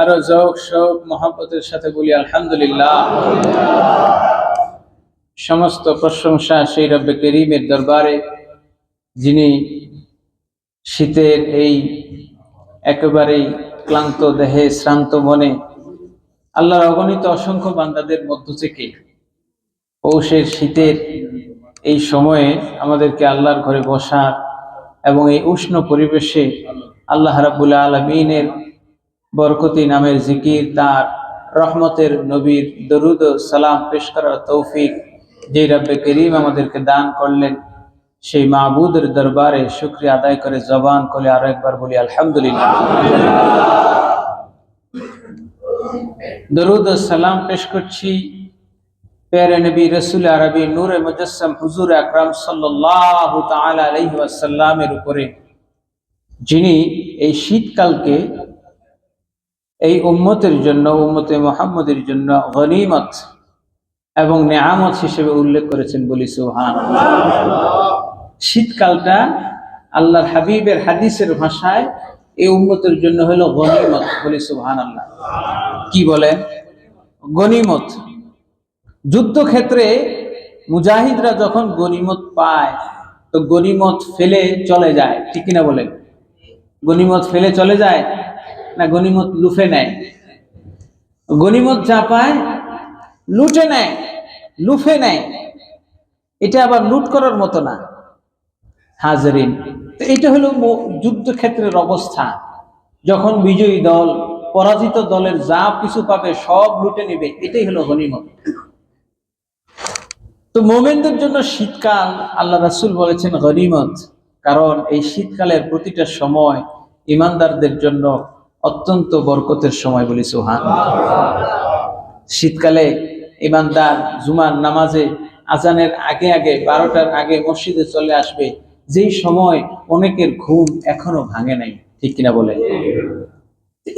আরো যৌক শোক মহব্বতের সাথে বলি আলহামদুলিল্লাহ। সমস্ত প্রশংসা সেই রব্বে করিমের দরবারে, যিনি শীতের এই একেবারেই ক্লান্ত দেহে শ্রান্ত মনে আল্লাহর অগণিত অসংখ্য বান্দাদের মধ্য থেকে পৌষের শীতের এই সময়ে আমাদেরকে আল্লাহর ঘরে বসার এবং এই উষ্ণ পরিবেশে আল্লাহ রাব্বুল আলামিনের বরকতি নামের জিকির, তার রহমতের নবীর দরুদ ও সালাম পেশ করার তৌফিক যে রব্বে করিম আমাদেরকে দান করলেন, সেই মাবুদের দরবারে শুকরিয়া আদায় করে জবান খুলে আরো একবার বলি আলহামদুলিল্লাহ। দরুদ ও সালাম পেশ করছি প্যারে নবী রসুল আরবি নূরে মুজাসসাম হুজুর আকরাম সাল্লাল্লাহু তাআলা আলাইহি ওয়াসাল্লামের উপরে, যিনি এই শীতকালকে এই উম্মতের জন্য, উম্মতে মুহাম্মদের জন্য গনিমত এবং নেয়ামত হিসেবে উল্লেখ করেছেন। বলি সুবহানাল্লাহ। শীতকালটা আল্লাহর হাবিবের হাদিসের ভাষায় এই উম্মতের জন্য হলো গনিমত। বলি সুবহানাল্লাহ। কি বলেন? গনিমত। যুদ্ধক্ষেত্রে মুজাহিদরা যখন গনিমত পায় তো গনিমত ফেলে চলে যায়, ঠিক কিনা বলেন? গনিমত ফেলে চলে যায় না গনিমত লুফে নেয়? গনিমত যা পায় লুটে নেয়, লুফে নেয়। এটা আবার লুট করার মতো না হাজরিন। তো এটা হলো যুদ্ধক্ষেত্রের অবস্থা। যখন বিজয়ী দল পরাজিত দলের যা কিছু পাবে সব লুটে নেবে, এটাই হলো গনিমত। তো মোমেনদের জন্য শীতকাল আল্লাহ রাসূল বলেছেন গনিমত, কারণ এই শীতকালের প্রতিটা সময় ইমানদারদের জন্য অত্যন্ত বরকতের সময়। বলি সুবহানাল্লাহ। শীতকালে ইমানদার জুমার নামাজে আজানের আগে আগে 12টার আগে মসজিদে চলে আসবে, যেই সময় অনেকের ঘুম এখনো ভাঙে নাই, ঠিক কিনা বলে?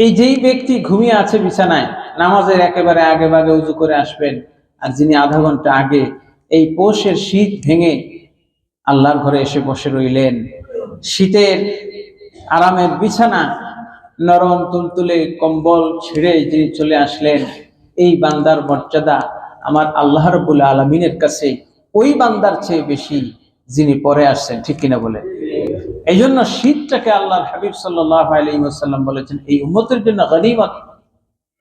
এই যেই ব্যক্তি ঘুমিয়ে আছে বিছানায়, নামাজের একেবারে আগে ভাগে উজু করে আসবেন, আর যিনি আধা ঘন্টা আগে এই পৌষের শীত ভেঙে আল্লাহর ঘরে এসে বসে রইলেন, শীতের আরামের বিছানা নরম তুলতুলে কম্বল ছেড়ে যিনি চলে আসলেন, এই বান্দার মর্যাদা আমার আল্লাহ রাব্বুল আলামিনের কাছে ওই বান্দার চেয়ে বেশি যিনি পরে আসছেন, ঠিক কিনা বলে? এই জন্য শীতটাকে আল্লাহর হাবিব সাল্লাল্লাহু আলাইহি ওয়াসাল্লাম বলেছেন এই উম্মতের জন্য গনিমত।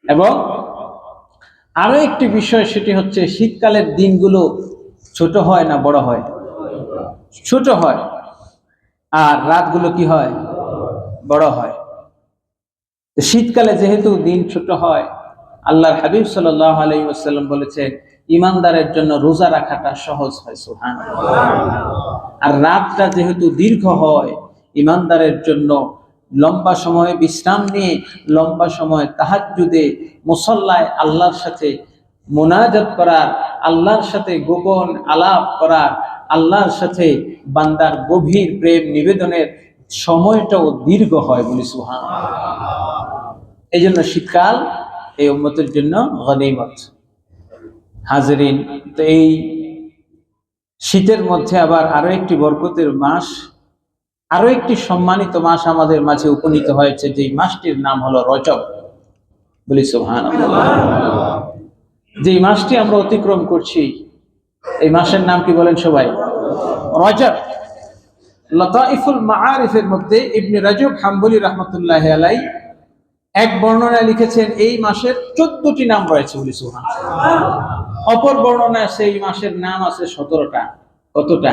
এবং আরো একটি বিষয়, সেটি হচ্ছে শীতকালের দিনগুলো ছোট হয় না বড় হয়? ছোট হয়। আর রাতগুলো কি হয়? বড় হয়। শীতকালে যেহেতু দিন ছোট হয়, আল্লাহর হাবিব সাল্লাল্লাহু আলাইহি ওয়াসাল্লাম বলেছেন ইমানদারের জন্য রোজা রাখাটা সহজ হয়। সুবহানাল্লাহ। আর রাতটা যেহেতু দীর্ঘ হয়, ইমানদারের জন্য লম্বা সময় বিশ্রাম নিয়ে লম্বা সময় তাহাজ্জুদে মুসল্লায় আল্লাহর সাথে মুনাজাত করার, আল্লাহর সাথে গোপন আলাপ করার, আল্লাহর সাথে বান্দার গভীর প্রেম নিবেদনের সময়টাও দীর্ঘ হয়। বলি সুবহানাল্লাহ। এই জন্য শীতকাল এই উম্মতের জন্য গনিমত। হাজরিন, তো এই শীতের মধ্যে আবার আরো একটি বরকতের মাস, আরো একটি সম্মানিত মাস আমাদের মাঝে উপনীত হয়েছে, যে মাসটির নাম হলো রজব। বলি সুবহানাল্লাহ। যে মাসটি আমরা অতিক্রম করছি, এই মাসের নাম কি বলেন সবাই? রজব। লতাইফুল মাআরিফের মধ্যে ইবনে রাজব হাম্বলি রাহমাতুল্লাহি আলাইহি এক বর্ণনায় লিখেছেন এই মাসের 14টি নাম রয়েছে। বলি সুবহানাল্লাহ। অপর বর্ণনায় সেই মাসের নাম আছে 17টা। কতটা?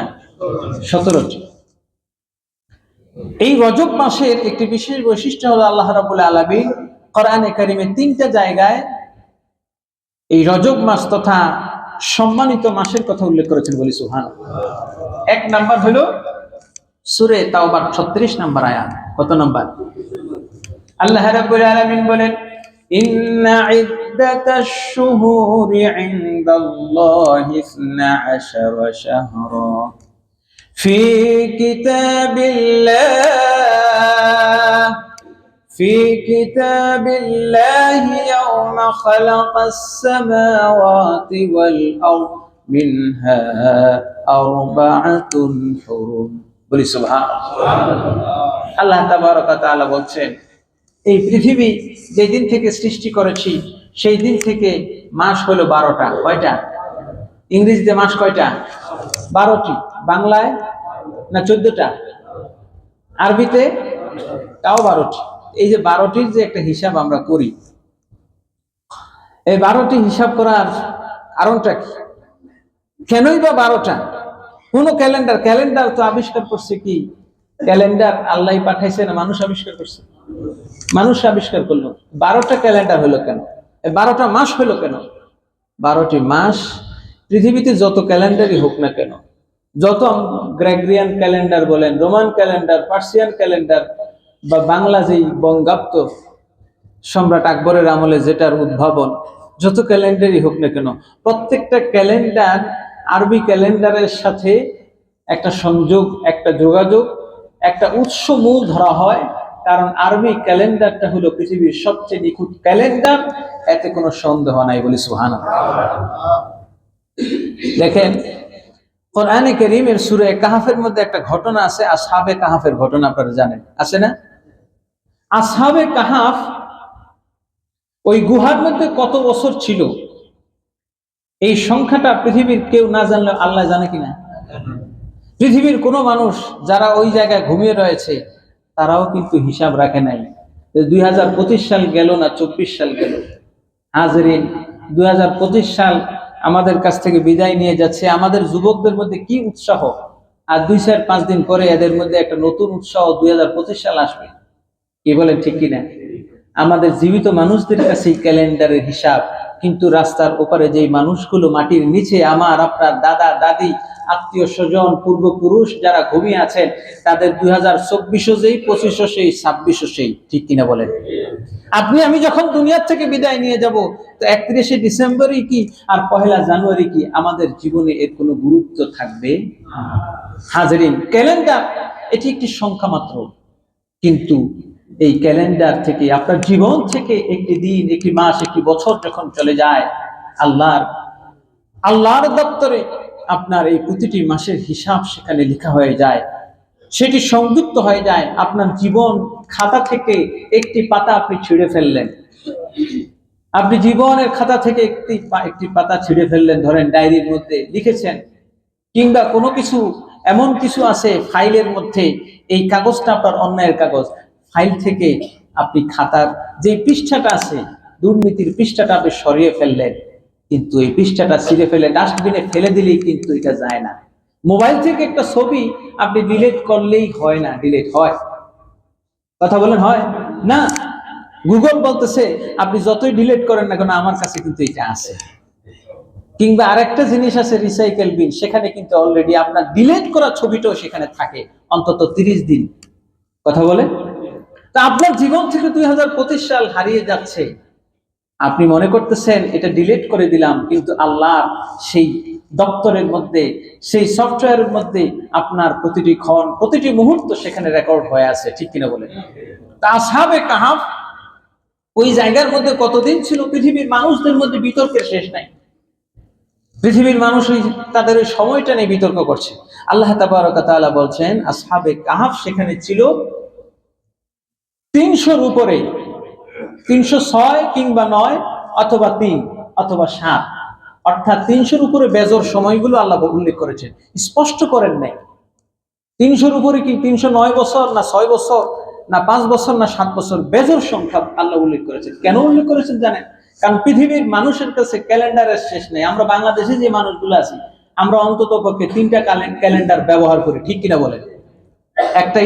17টি। এই রজব মাসের একটি বিশেষ বৈশিষ্ট্য হলো আল্লাহ রাব্বুল আলামিন কোরআনে কারিমে 3টা জায়গায় এই রজব মাস তথা সম্মানিত মাসের কথা উল্লেখ করেছেন। বলি সুবহানাল্লাহ। এক নাম্বার হলো সূরা তাওবার 36 নম্বর আয়াত। কত নম্বর? আল্লাহ রাব্বুল আলামিন বলেন ইন্না ইদ্দাতাশ শুহুরি ইনদাল্লাহি 12 শাহরা ফি কিতাবিল্লাহি ইয়াওমা খালাকাস সামাওয়াতি ওয়াল আরদ মিনহা আরবাআতুন হুরুম। বলি সুবহানাল্লাহ। আল্লাহ তাবারাক ওয়া তাআলা বলছেন এই পৃথিবী যেদিন থেকে সৃষ্টি করেছি সেই দিন থেকে মাস হলো 12টা। কয়টা? ইংরেজিতে মাস কয়টা? 12টি। বাংলায় না 14টা? আরবিতে তাও 12টি। এই যে 12টির যে একটা হিসাব আমরা করি, এই 12টি হিসাব করার কারণটা কি? কেনই বা 12টা? কোন ক্যালেন্ডার তো আবিষ্কার করছে কি? ক্যালেন্ডার আল্লাহ পাঠাইছে না মানুষ আবিষ্কার করছে? মানুষ আবিষ্কার করলো। 12টা ক্যালেন্ডার হলো কেন? 12টা মাস হলো কেন? 12টি মাস পৃথিবীতে যত ক্যালেন্ডারই হোক না কেন, যত গ্রেগরিয়ান ক্যালেন্ডার বলেন, রোমান ক্যালেন্ডার, পার্সিয়ান ক্যালেন্ডার, বা বাংলা যেই বঙ্গাব্দ সম্রাট আকবরের আমলে যেটার উদ্ভাবন, যত ক্যালেন্ডারই হোক না কেন, প্রত্যেকটা ক্যালেন্ডার আরবি ক্যালেন্ডারের সাথে একটা সংযোগ, একটা যোগাযোগ, একটা উৎস মূল ধরা হয়। কারণ আরবি ক্যালেন্ডারটা হলো পৃথিবীর সবচেয়ে নিখুঁত ক্যালেন্ডার, এতে কোনো সন্দেহ নাই, বলি সুবহানাল্লাহ। দেখেন কোরআনে কারীমের সূরা কাহফের মধ্যে একটা ঘটনা আছে, আসহাবে কাহফের ঘটনা আপনারা জানেন, আছে না? আসহাবে কাহফ ওই গুহার মধ্যে কত বছর ছিল এই সংখ্যাটা পৃথিবীর কেউ না জানলে আল্লাহ জানে কিনা? পৃথিবীর কোনো মানুষ যারা ওই জায়গায় ঘুমিয়ে রয়েছে তারাও কিন্তু হিসাব রাখে নাই। 2025 সাল গেল না 24 সাল গেল। হাজরিন, 2025 সাল আমাদের কাছ থেকে বিদায় নিয়ে যাচ্ছে। আমাদের যুবকদের মধ্যে কি উৎসাহ! আর 2-4-5 দিন পরে এদের মধ্যে একটা নতুন উৎসাহ, 2025 সাল আসবে। কি বলেন, ঠিক কিনা? আমাদের জীবিত মানুষদের কাছে ক্যালেন্ডারের হিসাব, কিন্তু রাস্তার ওপারে যেই মানুষগুলো মাটির নিচে, আমার আপনার দাদা দাদি, আত্মীয় স্বজন, পূর্বপুরুষ যারা ঘুমিয়ে আছেন, তাদের 2024ও যেই, 25ও সেই, 26ও সেই। ঠিক কিনা বলেন? আপনি আমি যখন দুনিয়ার থেকে বিদায় নিয়ে যাব, তো 31শে ডিসেম্বরই কি আর 1লা জানুয়ারি কি আমাদের জীবনে এর কোনো গুরুত্ব থাকবে? হাজরিন, ক্যালেন্ডার এটি একটি সংখ্যা মাত্র, কিন্তু এই ক্যালেন্ডার থেকে, আপনার জীবন থেকে একটি দিন, একটি মাস, একটি বছর যখন চলে যায়, আল্লাহর দপ্তরে আপনার এই প্রতিটি মাসের হিসাব সেখানে লেখা হয়ে যায়, সেটি সংযুক্ত হয়ে যায়। আপনার জীবন খাতা থেকে একটি পাতা আপনি ছিঁড়ে ফেললেন, আপনি জীবনের খাতা থেকে একটি পাতা ছিঁড়ে ফেললেন, ধরেন ডায়েরির মধ্যে লিখেছেন, কিংবা কোনো কিছু এমন কিছু আছে ফাইলের মধ্যে, এই কাগজটা আপনার অন্যায়ের কাগজ, ফাইল থেকে আপনি খাতার যে পৃষ্ঠাটা আছে, দুর্নীতির পৃষ্ঠাটা আপনি সরিয়ে ফেললেন, কিন্তু এই পৃষ্ঠাটা ছিঁড়ে ফেলে ডাস্টবিনে ফেলে দিলেই কিন্তু এটা যায় না। মোবাইল থেকে একটা ছবি আপনি ডিলিট করলেই হয় না, ডিলিট হয়? কথা বলেন, হয় না? গুগল বলতেছে আপনি যতই ডিলিট করেন না কেন, আমার কাছে কিন্তু এটা আছে। কিংবা আরেকটা জিনিস আছে, রিসাইকেল বিন, সেখানে কিন্তু অলরেডি আপনার ডিলিট করা ছবিটাও সেখানে থাকে অন্তত 30 দিন। কথা বলে? তা আপনার জীবন থেকে 2025 সাল হারিয়ে যাচ্ছে, আপনি মনে করতেছেন এটা ডিলিট করে দিলাম, কিন্তু আল্লাহ সেই দপ্তরের মধ্যে, সেই সফটওয়্যারের মধ্যে আপনার প্রতিটি ক্ষণ, প্রতিটি মুহূর্ত সেখানে রেকর্ড হয়ে আছে। ঠিক কিনা বলে? তা আসহাবে কাহফ ওই জায়গার মধ্যে কতদিন ছিল, পৃথিবীর মানুষদের মধ্যে বিতর্কের শেষ নাই। পৃথিবীর মানুষ তাদের ওই সময়টা নিয়ে বিতর্ক করছে। আল্লাহ তাবারক ওয়া তাআলা বলছেন, আসহাবে কাহফ সেখানে ছিল 300-র উপরে, 306 কিংবা 9 অথবা 3 অথবা 7, অর্থাৎ 300-র উপরে বেজর সময়গুলো আল্লাহ উল্লেখ করেছেন, স্পষ্ট করেন নাই। 300-র উপরে কি 309 বছর, না 6 বছর, না 5 বছর, না 7 বছর, বেজর সংখ্যা আল্লাহ উল্লেখ করেছেন। কেন উল্লেখ করেছেন জানেন? কারণ পৃথিবীর মানুষের কাছে ক্যালেন্ডারের শেষ নেই। আমরা বাংলাদেশে যে মানুষগুলো আছি, আমরা অন্তত পক্ষে 3টা ক্যালেন্ডার ব্যবহার করি। ঠিক কিনা বলেন? একটা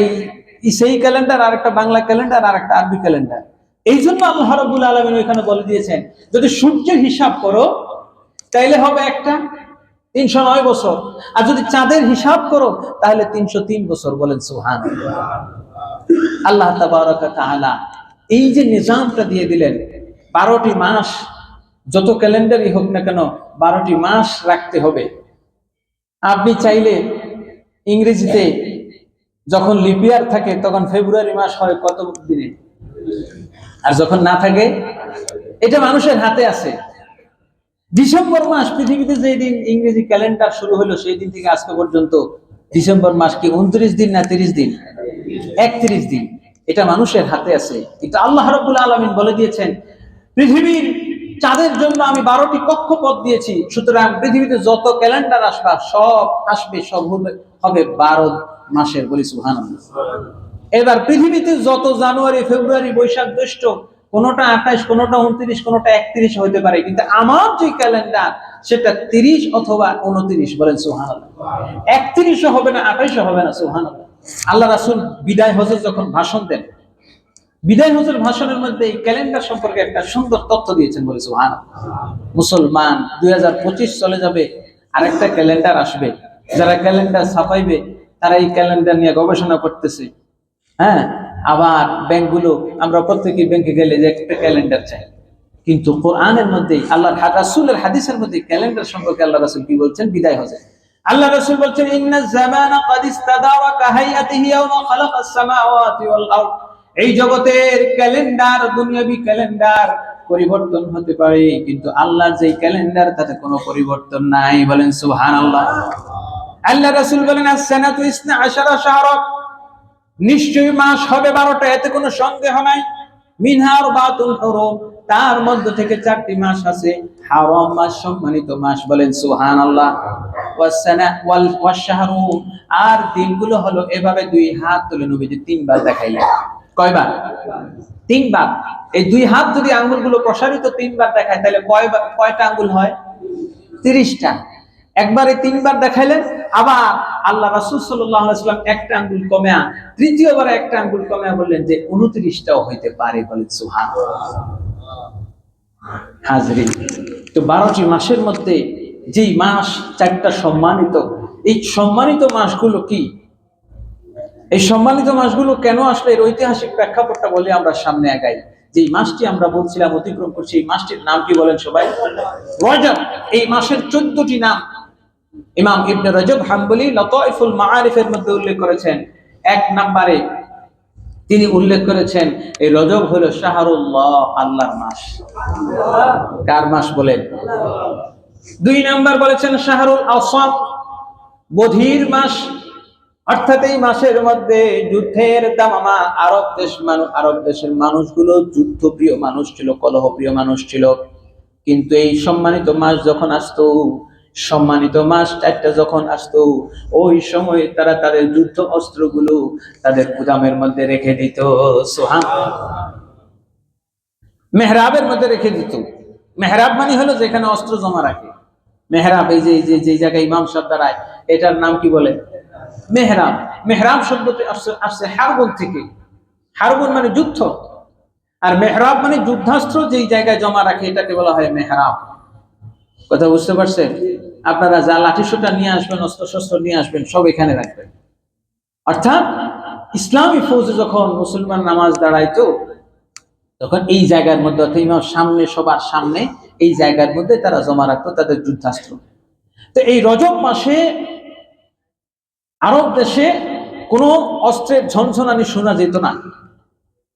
ইসেই ক্যালেন্ডার, আর একটা বাংলা ক্যালেন্ডার, আর একটা আরবি ক্যালেন্ডার। এই জন্য আল্লাহ রাব্বুল আলামিন ওইখানে বলে দিয়েছেন, যদি সূর্যের হিসাব করো তাইলে হবে একটা 309 বছর, আর যদি চাঁদের হিসাব করো তাহলে 303 বছর। বলেন সুবহানাল্লাহ। আল্লাহ তাবারক ওয়া তাআলা এই যে নিজামটা দিয়ে দিলেন, 12টি মাস, যত ক্যালেন্ডারই হোক না কেন 12টি মাস রাখতে হবে। আপনি চাইলে ইংরেজিতে যখন লিপ ইয়ার থাকে তখন ফেব্রুয়ারি মাস হয় কত দিনে, আর যখন না থাকে, এটা মানুষের হাতে আছে। ডিসেম্বর মাস, পৃথিবীতে যেই দিন ইংরেজি ক্যালেন্ডার শুরু হলো সেই দিন থেকে আজকে পর্যন্ত ডিসেম্বর মাস কি 29 দিন না 30 দিন? 31 দিন। এটা মানুষের হাতে আছে। কিন্তু আল্লাহ রাব্বুল আলামিন বলে দিয়েছেন, পৃথিবীর চাঁদের জন্য আমি 12টি কক্ষপথ দিয়েছি, সুতরাং পৃথিবীতে যত ক্যালেন্ডার আসবে সব হবে 12 মাসের। বলি সুবহানাল্লাহ। এবার পৃথিবীতে যত জানুয়ারি, ফেব্রুয়ারি, বৈশাখ, জ্যৈষ্ঠ, কোনোটা 28, কোনোটা 29, কোনোটা 31 হতে পারে, কিন্তু আমার যে ক্যালেন্ডার সেটা 30 অথবা 29। বলেন সুবহানাল্লাহ। 31ও হবে না, 28ও হবে না। সুবহানাল্লাহ। আল্লাহ রাসূল বিদায় হজে যখন ভাষণ দেন, বিদায় হজের ভাষণের মধ্যে এই ক্যালেন্ডার সম্পর্কে একটা সুন্দর তথ্য দিয়েছেন। বলে সুবহানাল্লাহ। মুসলমান 2025 চলে যাবে, আরেকটা ক্যালেন্ডার আসবে। যারা ক্যালেন্ডার ছাপাইবে তারা এই ক্যালেন্ডার নিয়ে গবেষণা করতেছে। হ্যাঁ, আবার ব্যাংকগুলো, আমরা প্রত্যেকেই ব্যাংকে গেলে যে একটা ক্যালেন্ডার চাই, কিন্তু কোরআনের মধ্যে আল্লাহর রাসূলের হাদিসের মধ্যে ক্যালেন্ডার সম্পর্কে আল্লাহ রাসূল কি বলছেন? বিদায় হজে আল্লাহ রাসূল বলছেন, ইন্নাজ জামানা ক্বাদ ইস্তাদারা কাহাইয়াতিহি ইয়াওমা খালাকাস সামাওয়াতি ওয়াল আরদ। এই জগতের ক্যালেন্ডার, দুনিয়াবি ক্যালেন্ডার পরিবর্তন হতে পারে, কিন্তু আল্লাহর যে ক্যালেন্ডার তাতে কোনো পরিবর্তন নাই। বলেন সুবহানাল্লাহ। আল্লাহ রাসূল বলেন, আস-সানাতু 12 শাহরা, নিশ্চয়ই মাস হবে 12টা, এতে কোনো সন্দেহ নাই। মিনহা আরবাতুল হুরুম, তার মধ্য থেকে 4টি মাস আছে হারাম মাস, সম্মানিত মাস। বলেন সুবহানাল্লাহ। ওয়াস-সানা ওয়াশ-শাহরু, আর দিনগুলো হলো এভাবে 2 হাত তুলে নবীজি 3 বার দেখাইলেন। কয়বার? 3 বার। এই 2 হাত যদি আঙ্গুলগুলো প্রসারিত 3 বার দেখায়, তাহলে কয়টা আঙ্গুল হয়? 30টা। একবারে 3 বার দেখাইলেন। আবার আল্লাহ রাসূল সাল্লাল্লাহু আলাইহি ওয়াসাল্লাম একটা আঙ্গুল কমে, তৃতীয়বার একটা আঙ্গুল কমে বললেন যে 29টাও হইতে পারে। বলেন সুবহানাল্লাহ। হাজরিন, তো 12টি মাসের মধ্যে যেই মাস 4টা সম্মানিত, এই সম্মানিত মাসগুলো কি? এই সম্মানিত মাসগুলো কেন আসলে এর ঐতিহাসিক প্রেক্ষাপটটা বলে আমরা সামনে আগাই। যে মাসটি আমরা বলছিলাম অতিক্রম করছি, এই মাসটির নাম কি বলেন সবাই? রজব। এই মাসের 14টি নাম ইমাম ইবনে রজব হাম্বলি লতাইফুল মাআরিফের মধ্যে উল্লেখ করেছেন। 1 নম্বরে তিনি উল্লেখ করেছেন, এই রজব হলো শাহরুল্লাহ, আল্লাহর মাস। কার মাস বলেন? 2 নম্বর বলেছেন শাহরুল আসাম, বধির মাস। অর্থাৎ এই মাসের মধ্যে যুদ্ধের দামামা। আরব দেশের মানুষগুলো যুদ্ধপ্রিয় মানুষ ছিল, কলহপ্রিয় মানুষ ছিল। কিন্তু এই সম্মানিত মাস যখন আসতো, সম্মানিত মাস 4টা যখন আসতো, ওই সময় তারা তাদের যুদ্ধ অস্ত্রগুলো তাদের গুদামের মধ্যে রেখে দিত। সুবহানাল্লাহ। মেহরাবের মধ্যে রেখে দিত। মেহরাব মানে হলো যেখানে অস্ত্র জমা রাখে। মেহরাব, এই যে জায়গায় ইমাম সাহেব দাঁড়ায়, এটার নাম কি বলে? মেহরাব। মেহরাব শব্দটি আসছে হারবন থেকে। হারবন মানে যুদ্ধ, আর মেহরাব মানে যুদ্ধাস্ত্র যেই জায়গায় জমা রাখে, এটাকে বলা হয় মেহরাব। কথা বুঝতে পারছেন? আপনারা যা লাঠিসোঁটা নিয়ে আসবেন, অস্ত্র শস্ত্র নিয়ে আসবেন, সব এখানে রাখবেন। অর্থাৎ ইসলামী ফৌজে যখন মুসলমান নামাজ দাঁড়াইতো, তখন এই জায়গার মধ্যে, অর্থাৎ ইমাম সামনে, সবার সামনে এই জায়গার মধ্যে তারা জমা রাখতো তাদের যুদ্ধাস্ত্র। তো এই রজব মাসে আরব দেশে কোনো অস্ত্রের ঝনঝনানি শোনা যেত না,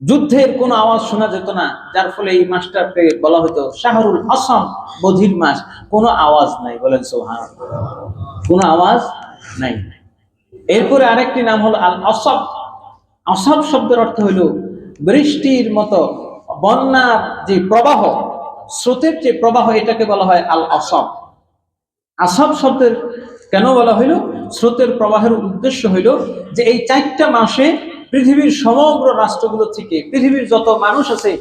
যুদ্ধের কোনো আওয়াজ শোনা যেত না, যার ফলে এই মাসটাকে বলা হতো শাহরুল আসাম, বধির মাস। কোনো আওয়াজ নাই। বলেন সুবহানাল্লাহ। কোনো আওয়াজ নাই। এরপরে আরেকটি নাম হলো আল আসাব। আসাব শব্দের অর্থ হলো বৃষ্টির মতো, বন্যার যে প্রবাহ, স্রোতের যে প্রবাহ, এটাকে বলা হয় আল আসাব। আসাব শব্দের কেন বলা হইল? স্রোতের প্রবাহের উদ্দেশ্য হইল যে এই 4টা মাসে পৃথিবীর সমগ্র রাষ্ট্রগুলো থেকে পৃথিবীর যত মানুষ আছে,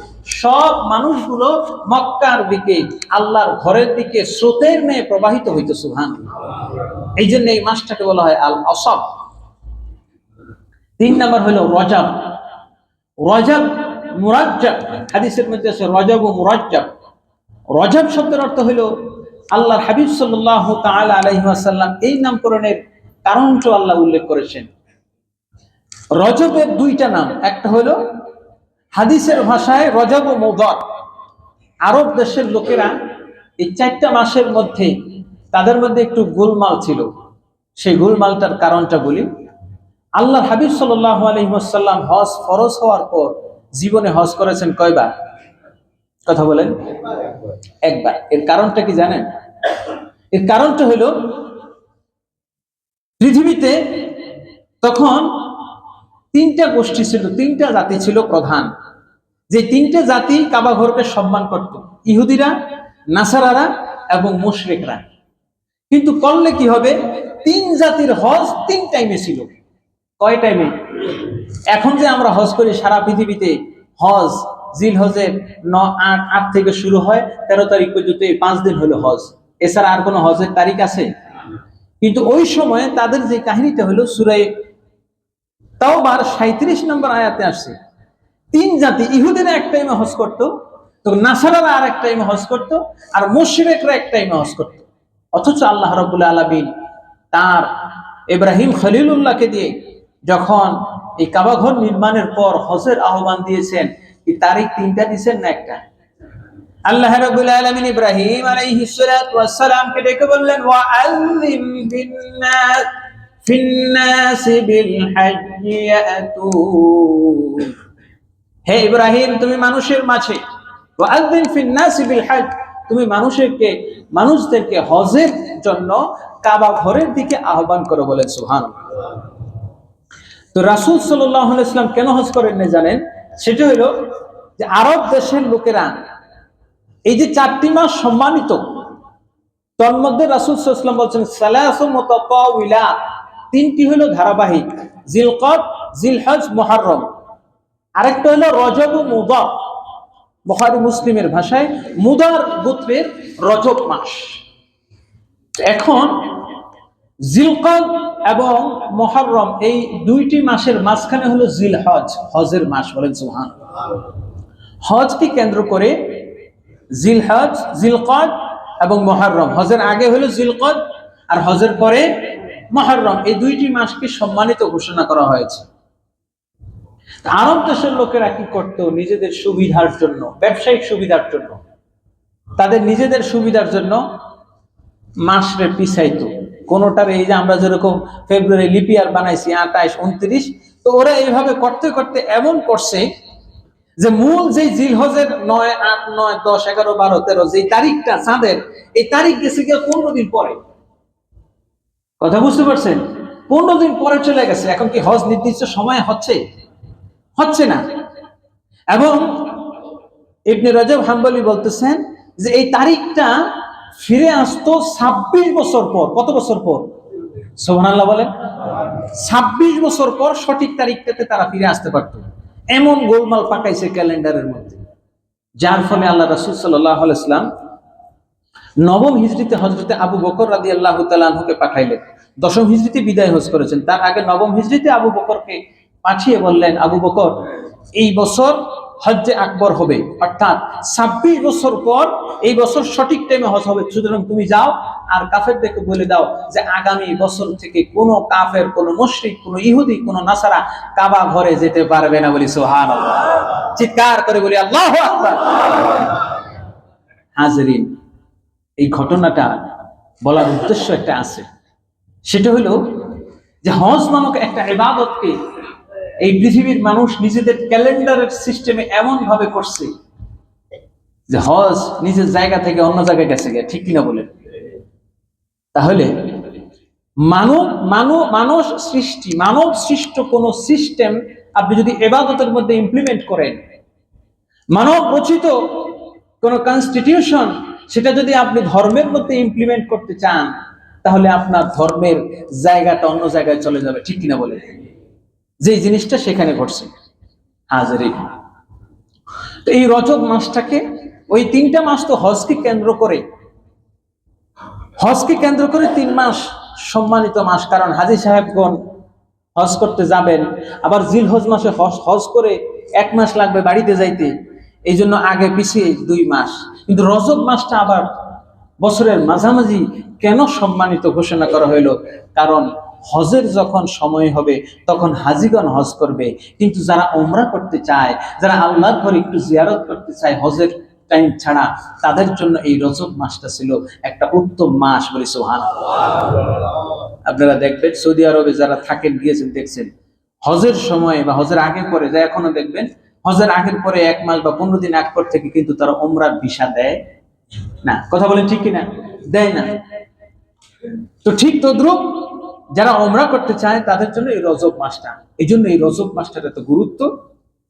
সব মানুষগুলো মক্কার দিকে, আল্লাহর ঘরের দিকে স্রোতের ন্যায় প্রবাহিত হইত। সুবহানাল্লাহ। এই জন্য এই মাসটাকে বলা হয় আল আসাব। 3 নম্বর হলো রজব। রজব মুরাজ্জাব, হাদিসের মধ্যে আছে রজব ও মুরাজ্জাব। রজব শব্দের অর্থ হলো, আল্লাহর হাবিব সাল্লাল্লাহু তাআলা আলাইহি ওয়াসাল্লাম এই নামকরণের কারণটা আল্লাহ উল্লেখ করেছেন। রজবের 2টা নাম, একটা হলো হাদিসের ভাষায় রজব ও মুদার। আরব দেশের লোকেরা এই 4টা মাসের মধ্যে তাদের মধ্যে একটু গোলমাল ছিল। সেই গোলমালটার কারণটা বলি। আল্লাহর হাবিব সাল্লাল্লাহু আলাইহি ওয়াসাল্লাম হজ ফরজ হওয়ার পর জীবনে হজ করেছেন কয়বার? কথা বলেন। 1 বার। এর কারণটা কি জানেন? এর কারণটা হলো, পৃথিবীতে তখন তিনটা গোষ্ঠী ছিল, তিনটা জাতি ছিল প্রধান, যে তিনটে জাতি কাবা ঘরকে সম্মান করত, ইহুদিরা, নাসারারা এবং মুশরিকরা। কিন্তু করলে কি হবে, তিন জাতির হজ তিন টাইমে ছিল। কয় টাইমে? এখন যে আমরা হজ করি সারা পৃথিবীতে, হজ জিল হজের 8 থেকে শুরু হয়, 13 তারিখ পর্যন্ত, এই 5 দিন হলো হজ, এছাড়া আর কোনো হজের তারিখ আছে? কিন্তু ওই সময় তাদের যে কাহিনীটা হলো সূরা তাওবার 37 নম্বর আয়াতে আসছে, তিন জাতি, ইহুদিরা এক টাইমে হজ করতো, তো নাসারারা আর এক টাইমে হজ করতো, আর মুশরিকরা এক টাইমে হজ করতো। অথচ আল্লাহ রাব্বুল আলামিন তার ইব্রাহিম খলিলুল্লাহকে দিয়ে যখন এই কাবা ঘর নির্মাণের পর হজের আহ্বান দিয়েছেন, এই তারিখ তিনটা দিয়েছেন না একটা? আল্লাহ রাব্বুল আলামিন ইব্রাহিম আলাইহিস সালাতু ওয়াস সালামকে ডেকে বললেন, ওয়া আযিম বিন-নাস ফিন-নাস বিল-হাজ্জি ইয়াতু, হে ইব্রাহিম তুমি মানুষের মাঝে, ওয়া আযিম ফিন-নাস বিল-হাজ্জ, তুমি মানুষদেরকে হজের জন্য কাবা ঘরের দিকে আহ্বান করো, বলেন সুবহানাল্লাহ। তো রাসূল সাল্লাল্লাহু আলাইহি ওয়াসাল্লাম কেন হজ করেন না জানেন? সেটা হলো যে আরব দেশের লোকেরা এই যে 4টি মাস সম্মানিত, তার মধ্যে রাসূল সাল্লাল্লাহু আলাইহি ওয়াসাল্লাম বলেছেন সালাসু মুতাতাওয়িলা, তিনটি হলো ধারাবাহিক, জিলকদ, জিলহজ, মুহররম। আরেকটা হলো রজব ও মুদার, বুখারী মুসলিমের ভাষায় মুদার গোত্রের রজব মাস। এখন জিলকদ এবং মুহররম এই দুইটি মাসের মাঝখানে হলো জিলহজ, হজের মাস, বলেন সুবহানাল্লাহ। হজকে কেন্দ্র করে জিলহজ, জিলকদ এবং মুহররম, হজের আগে হলো জিলকদ আর হজের পরে মুহররম, এই দুইটি মাসকে সম্মানিত ঘোষণা করা হয়েছে। আরব দেশের লোকেরা কি করত, নিজেদের সুবিধার জন্য, ব্যবসায়িক সুবিধার জন্য, তাদের নিজেদের সুবিধার জন্য মাসরে পিছাইতো কোনোটার। এই যে আমরা যেরকম ফেব্রুয়ারি লিপিয়ার বানাইছি 28, 29, তো ওরা এইভাবে করতে করতে এমন করছে যে মূল যে জিলহজের 9, 8, 9, 10, 11, 12, 13 যে তারিখটা চাঁদের, এই তারিখ গেছে গিয়ে 15 দিন পরে। কথা বুঝতে পারছেন? 15 দিন পরে চলে গেছে। এখন কি হজ নির্দিষ্ট সময় হচ্ছে না। এবং ইবনে রজব হাম্বলি বলতেছেন যে এই তারিখটা ফিরে আসতো 26 বছর পর। কত বছর পর? সুবহানাল্লাহ বলেন। 26 বছর পর সঠিক তারিখটাতে তারা ফিরে আসতে পারতো। এমন গোলমাল পাকাইছে ক্যালেন্ডারের মধ্যে, যার ফলে আল্লাহ রাসূল সাল্লাল্লাহু আলাইহি ওয়াসাল্লাম 9ম হিজরিতে হযরতে আবু বকর রাদিয়াল্লাহু তাআলা আনহুকে পাঠাইলেন। 10ম হিজরিতে বিদায় হজ করেছেন, তার আগে 9ম হিজরিতে আবু বকরকে পাঠিয়ে বললেন, আবু বকর এই বছর হজ্জে আকবর হবে, অর্থাৎ 26 বছর পর এই বছর সঠিক টাইমে হজ হবে, সুতরাং তুমি যাও আর কাফেরদেরকে বলে দাও যে আগামী বছর থেকে কোনো কাফের, কোনো মুশরিক, কোনো ইহুদি, কোনো নাসারা কাবা ঘরে যেতে পারবে না। বলি সুবহানাল্লাহ, চিৎকার করে বলি আল্লাহু আকবার। হাজরিন, এই ঘটনাটা বলার উদ্দেশ্য একটা আছে, সেটা হলো যে হজ নামক একটা ইবাদতকে এই পৃথিবীর মানুষ নিজেদের ক্যালেন্ডারের সিস্টেমে এমন ভাবে করছে যে হজ নিজের জায়গা থেকে অন্য জায়গায় গেছে, ঠিক কিনা বলেন? তাহলে মানব সৃষ্ট কোন সিস্টেম আপনি যদি ইবাদতের মধ্যে ইমপ্লিমেন্ট করেন, মানব রচিত কোন কনস্টিটিউশন সেটা যদি আপনি ধর্মের মধ্যে ইমপ্লিমেন্ট করতে চান, তাহলে আপনার ধর্মের জায়গাটা অন্য জায়গায় চলে যাবে, ঠিক কিনা বলেন? যে জিনিসটা সেখানে ঘটছে। হাজরিন, তো এই রজব মাসটাকে, ওই 3টা মাস তো হজকে কেন্দ্র করে 3 মাস সম্মানিত মাস। কারণ হাজী সাহেবগণ হজ করতে যাবেন, আবার জিলহজ মাসে হজ করে 1 মাস লাগবে বাড়িতে যাইতে, এই জন্য আগে পিছিয়ে 2 মাস। কিন্তু রজব মাসটা আবার বছরের মাঝামাঝি কেন সম্মানিত ঘোষণা করা হইল? কারণ হজের যখন সময় হবে তখন হাজিগণ হজ করবে, কিন্তু যারা উমরা করতে চায়, যারা আল্লাহর ঘরে একটু জিয়ারত করতে চায় হজের টাইম ছাড়া, তাদের জন্য এই রজব মাসটা ছিল একটা উত্তম মাস। বলি সুবহানাল্লাহ। আপনারা দেখবেন সৌদি আরবে যারা থাকেন, গিয়েছেন, দেখছেন হজের সময় বা হজের আগে পরে, যা এখনো দেখবেন হজের আগের পরে 1 মাস বা 15 দিন আগ পর থেকে কিন্তু তারা উমরার ভিসা দেয় না। কথা বলেন ঠিক কিনা? দেয় না। তো ঠিক তদ্রুপ যারা ওমরা করতে চায় তাদের জন্য এই রজব মাসটা, এই জন্য এই রজব মাসটার এত গুরুত্ব।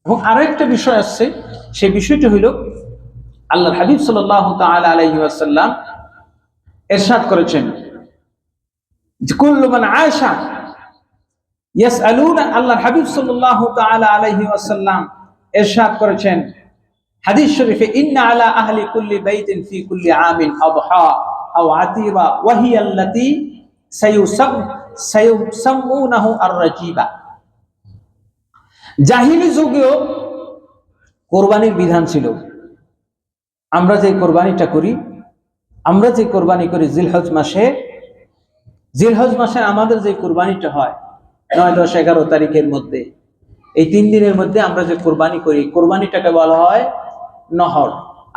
এবং আরো একটা বিষয় আসছে, সেই বিষয়টি হইল আল্লাহর হাবিব সাল্লাল্লাহু তাআলা আলাইহি ওয়াসাল্লাম ইরশাদ করেছেন যে কুল্লু মান আয়েশা ইয়াসআলুনা, আল্লাহর হাবিব সাল্লাল্লাহু তাআলা আলাইহি ওয়াসাল্লাম ইরশাদ করেছেন হাদিস শরীফে, ইন্না আলা আহলি কুল্লি বাইতিন ফি কুল্লি আমিন আদহা আও আতিরা ওয়া হিয়া আল্লাতী সায়ুসাম্মুনাহু আর-রাজিবা। জাহিলি যুগেও কোরবানির বিধান ছিল। আমরা যে কোরবানিটা করি, আমরা যে কোরবানি করি জিলহজ মাসে আমাদের যে কোরবানিটা হয় 9, 10, 11 তারিখের মধ্যে, এই 3 দিনের মধ্যে আমরা যে কোরবানি করি, কোরবানিটাকে বলা হয় নহর,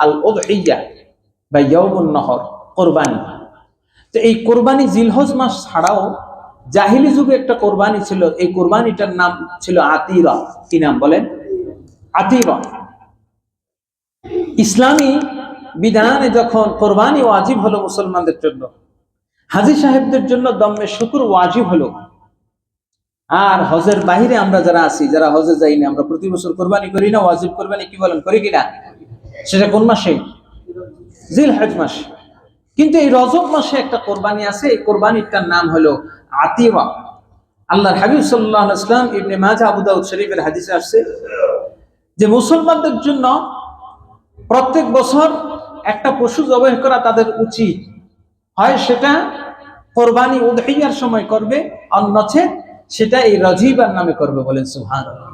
আল উযহিয়া বা ইয়াউমুন নহর, কোরবানি। তো এই কোরবানি জিলহজ মাস ছাড়াও জাহিলি যুগে একটা কোরবানি ছিল, এই কোরবানিটার নাম ছিল আতিরা। কি নাম বলেন? আতিরা। ইসলামী বিধানে যখন কোরবানি ওয়াজিব হলো মুসলমানদের জন্য, হাজী সাহেবদের জন্য দম্মে শুকুর ওয়াজিব হলো, আর হজের বাহিরে আমরা যারা আছি, যারা হজে যাই না, আমরা প্রতি বছর কোরবানি করি না? ওয়াজিব কোরবানি কি বলেন, করি কিনা? সেটা কোন মাসে? জিলহজ মাসে। কিন্তু এই রজব মাসে একটা কোরবানি আছে, এই কোরবানিটার নাম হলো আতিরা। আল্লাহর হাবিব সাল্লাল্লাহু আলাইহি ওয়াসাল্লাম, ইবনে মাজাহ, আবু দাউদ শরীফের হাদিসে আসছে যে মুসলমানদের জন্য প্রত্যেক বছর একটা পশু জবাই করা তাদের উচিত হয়। সেটা কোরবানি উযহিয়ার সময় করবে, অন্যথায় সেটা এই রজিবার নামে করবে। বলেন সুবহানাল্লাহ।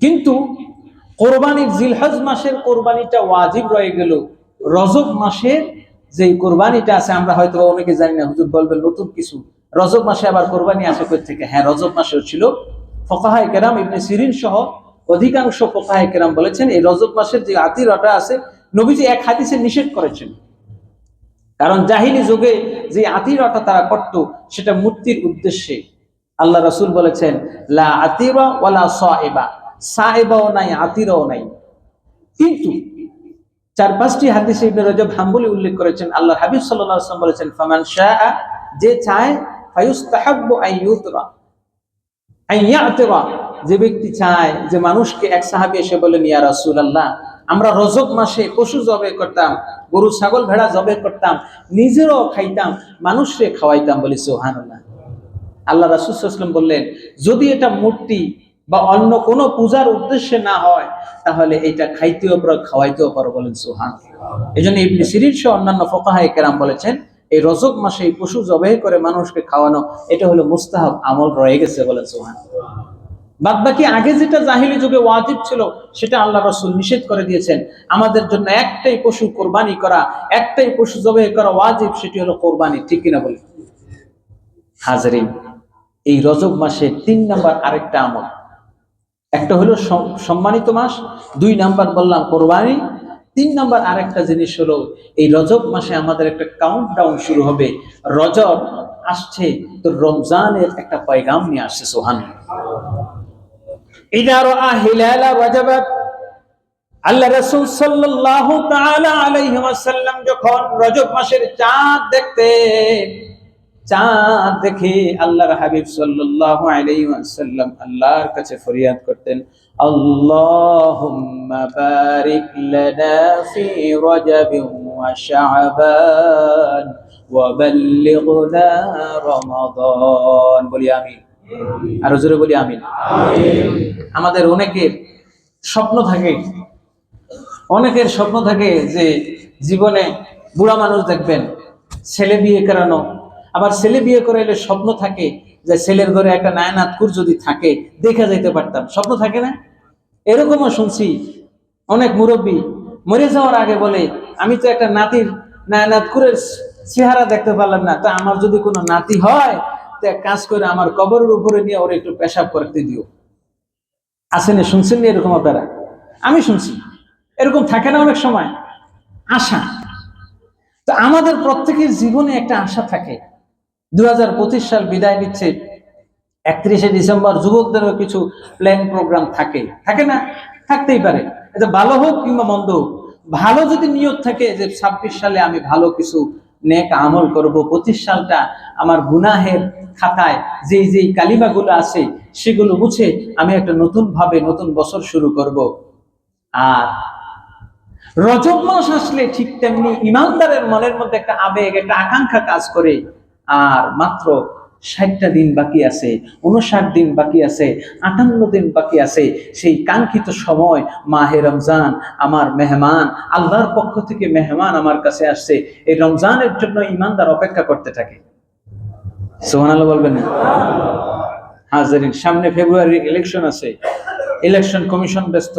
কিন্তু কোরবানির জিলহজ মাসের কোরবানিটা ওয়াজিব রয়ে গেল, রজব মাসের যে কোরবানিটা আছে আমরা হয়তো অনেকে জানি না। হুজুর বলবেন নতুন কিছু, রজব মাসে আবার কোরবানি আসে কই থেকে? হ্যাঁ, রজব মাসেও ছিল। ফুকাহায়ে কেরাম ইবনে সিরিন সহ অধিকাংশ ফুকাহায়ে কেরাম বলেছেন এই রজব মাসের যে আতিরাটা আছে, নবীজি এক হাদিসে নিষেধ করেছেন। কারণ জাহিলি যুগে যে আতিরাটা তারা করত, সেটা মূর্তির উদ্দেশ্যে। আল্লাহ রাসূল বলেছেন লা আতিরা ওয়ালা সাইবা, সাইবাও নাই, আতিরাও নাই। কিন্তু 4-5টি হাদিসে ইবনে রজব হাম্বলি উল্লেখ করেছেন, আল্লাহর হাবিব সাল্লাল্লাহু আলাইহি ওয়াসাল্লাম বলেছেন ফামান শাআ, যে চায়, ফায়ুস্তাহাব্বু আইয়ুতরা আইয়াতিরা, যে ব্যক্তি চায়, যে মানুষকে, এক সাহাবী এসে বলেন ইয়া রাসূলুল্লাহ, আমরা রজব মাসে পশু জবাই করতাম, গরু ছাগল ভেড়া জবাই করতাম, নিজেরও খাইতাম, মানুষকে খাওয়াইতাম। বলি সুবহানাল্লাহ। আল্লাহ রাসূল সাল্লাল্লাহু আলাইহি ওয়াসাল্লাম বললেন যদি এটা মূর্তি বা অন্য কোনো পূজার উদ্দেশ্যে না হয়, তাহলে এটা খাইতেও পারো, খাওয়াইতেও পারো। বলেন সুবহানাল্লাহ। এজন্য ইবনে সিরিন সহ অন্যান্য ফুকাহায়ে কেরাম বলেছেন এই রজব মাসে এই পশু জবাই করে মানুষকে খাওয়ানো, এটা হলো মুস্তাহাব আমল রয়ে গেছে। বলেন সুবহানাল্লাহ। বাদ বাকি আগে যেটা জাহিলি যুগে ওয়াজিব ছিল, সেটা আল্লাহ রাসূল নিষেধ করে দিয়েছেন। আমাদের জন্য একটাই পশু কোরবানি করা, একটাই পশু জবাই করা ওয়াজিব, সেটি হলো কোরবানি। ঠিক কিনা বলি? হাজরিন, এই রজব মাসে 3 নাম্বার আরেকটা আমল, একটা হলো সম্মানিত মাস, 2 নাম্বার বললাম কোরবানি, 3 নাম্বার আরেকটা জিনিস হলো এই রজব মাসে আমাদের একটা কাউন্টডাউন শুরু হবে। রজব আসছে তো রমজানের একটা পয়গাম নিয়ে আসছে। সুবহানাল্লাহ। ইদা রাআ হিলালা রজব, আল্লাহ রাসূল সাল্লাল্লাহু তাআলা আলাইহি ওয়াসাল্লাম যখন রজব মাসের চাঁদ দেখতেন, চাঁদ দেখে আল্লাহর হাবিব সাল্লাল্লাহু আলাইহি ওয়াসাল্লাম আল্লাহর কাছে ফরিয়াদ করতেন, আল্লাহুম্মা বারিক লানা ফি রজব ওয়া শাবান ওয়া বাল্লিগনা রমাদান। বলি আমিন। আর জোরে বলি আমিন। আমাদের অনেকের স্বপ্ন থাকে যে জীবনে বুড়া মানুষ দেখবেন ছেলে বিয়ে করানো, আবার ছেলে বিয়ে করে এলে স্বপ্ন থাকে যে ছেলের ঘরে একটা নায়নাতকুর যদি থাকে দেখা যাইতে পারতাম। স্বপ্ন থাকে না? এরকমও শুনছি অনেক মুরব্বী মরে যাওয়ার আগে বলে আমি তো একটা নাতির নায়নাতকুরের চেহারা দেখতে পারলাম না, তা আমার যদি কোনো নাতি হয় তো এক কাজ করে আমার কবরের উপরে নিয়ে ওরা একটু পেশাব করতে দিও। আসেনি? শুনছেন না এরকম আপনারা? আমি শুনছি। এরকম থাকে না অনেক সময় আশা? তো আমাদের প্রত্যেকের জীবনে একটা আশা থাকে। 2025 সাল বিদায় নিচ্ছে, 31শে ডিসেম্বর যুবকদেরও কিছু প্ল্যান প্রোগ্রাম থাকে না? থাকতেই পারে, এটা ভালো হোক কিংবা মন্দ হোক। ভালো যদি নিয়ত থাকে যে 26 সালে আমি ভালো কিছু নেক আমল করব, 25 সালটা আমার গুনাহের খাতায় যেই কালিমাগুলো আছে সেগুলো মুছে আমি একটা নতুন ভাবে নতুন বছর শুরু করব। আর রজব মাস আসলে ঠিক তেমনি ইমানদারের মনের মধ্যে একটা আবেগ, একটা আকাঙ্ক্ষা কাজ করে। আর মাত্র 60টা দিন বাকি আছে, 59 দিন বাকি আছে, 58 দিন বাকি আছে, সেই কাঙ্ক্ষিত সময় মাহে রমজান আমার মেহমান, আল্লাহর পক্ষ থেকে মেহমান আমার কাছে আসছে। এই রমজানের জন্য ইমানদার অপেক্ষা করতে থাকে। সুবহানাল্লাহ বলবেন না? হাজারিন, সামনে ফেব্রুয়ারি ইলেকশন আছে, ইলেকশন কমিশন ব্যস্ত,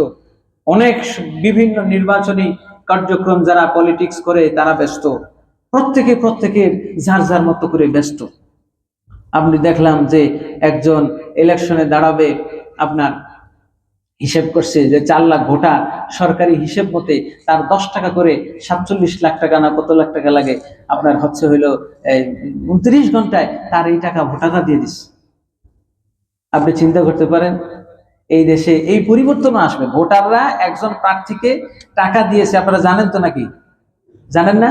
অনেক বিভিন্ন নির্বাচনী কার্যক্রম যারা পলিটিক্স করে তারা ব্যস্ত, প্রত্যেকের যার যার মতো করে ব্যস্ত। আপনি দেখলাম যে একজন ইলেকশনে দাঁড়াবে, আপনার হিসেব করছে যে 4 লাখ ভোটার, সরকারি হিসেব মতে তার 10 টাকা করে 47 লাখ টাকা না কত লাখ টাকা লাগে, আপনার হচ্ছে হইলো 29 ঘন্টায় তার এই টাকা ভোটাররা দিয়ে দিচ্ছে। আপনি চিন্তা করতে পারেন এই দেশে এই পরিবর্তন আসবে। ভোটাররা একজন প্রার্থীকে টাকা দিয়েছে, আপনারা জানেন তো নাকি? জানেন না?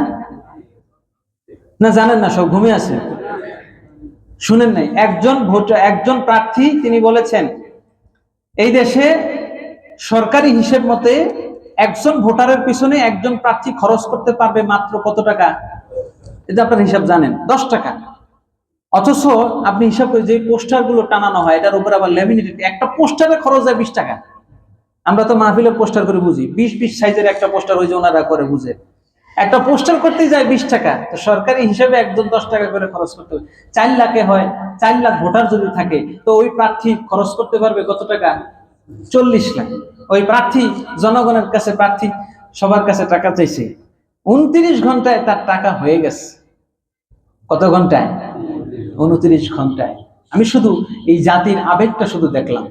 না জানেন না, সব ঘুমিয়ে আছে, শুনেন নাই? একজন প্রার্থী তিনি বলেছেন এই দেশে সরকারি হিসেব মতে একজন ভোটারের পিছনে একজন প্রার্থী খরচ করতে পারবে মাত্র কত টাকা? এটা আপনার হিসাব জানেন? 10 টাকা। অথচ আপনি হিসাব করে যে পোস্টার গুলো টানানো হয় এটার উপর আবার ল্যামিনেটেড, একটা পোস্টারে খরচ হয় 20 টাকা। আমরা তো মাহফিলের পোস্টার করে বুঝি, 20 সাইজের একটা পোস্টার হয়েছে, ওনারা করে বুঝে একটা পোস্টার করতে যায় 20 টাকা। তো সরকারি হিসেবে একজন 10 টাকা করে খরচ করতে হবে। 4 লাখে হয়, 4 লাখ ভোটার যদি থাকে তো ওই প্রার্থী খরচ করতে পারবে কত টাকা? 40 লাখ। ওই প্রার্থী জনগণের কাছে, প্রার্থী সবার কাছে টাকা চাইছে, 29 ঘন্টায় তার টাকা হয়ে গেছে। কত ঘন্টায়? 29 ঘন্টায়। আমি শুধু এই জাতির আবেগটা শুধু দেখলাম,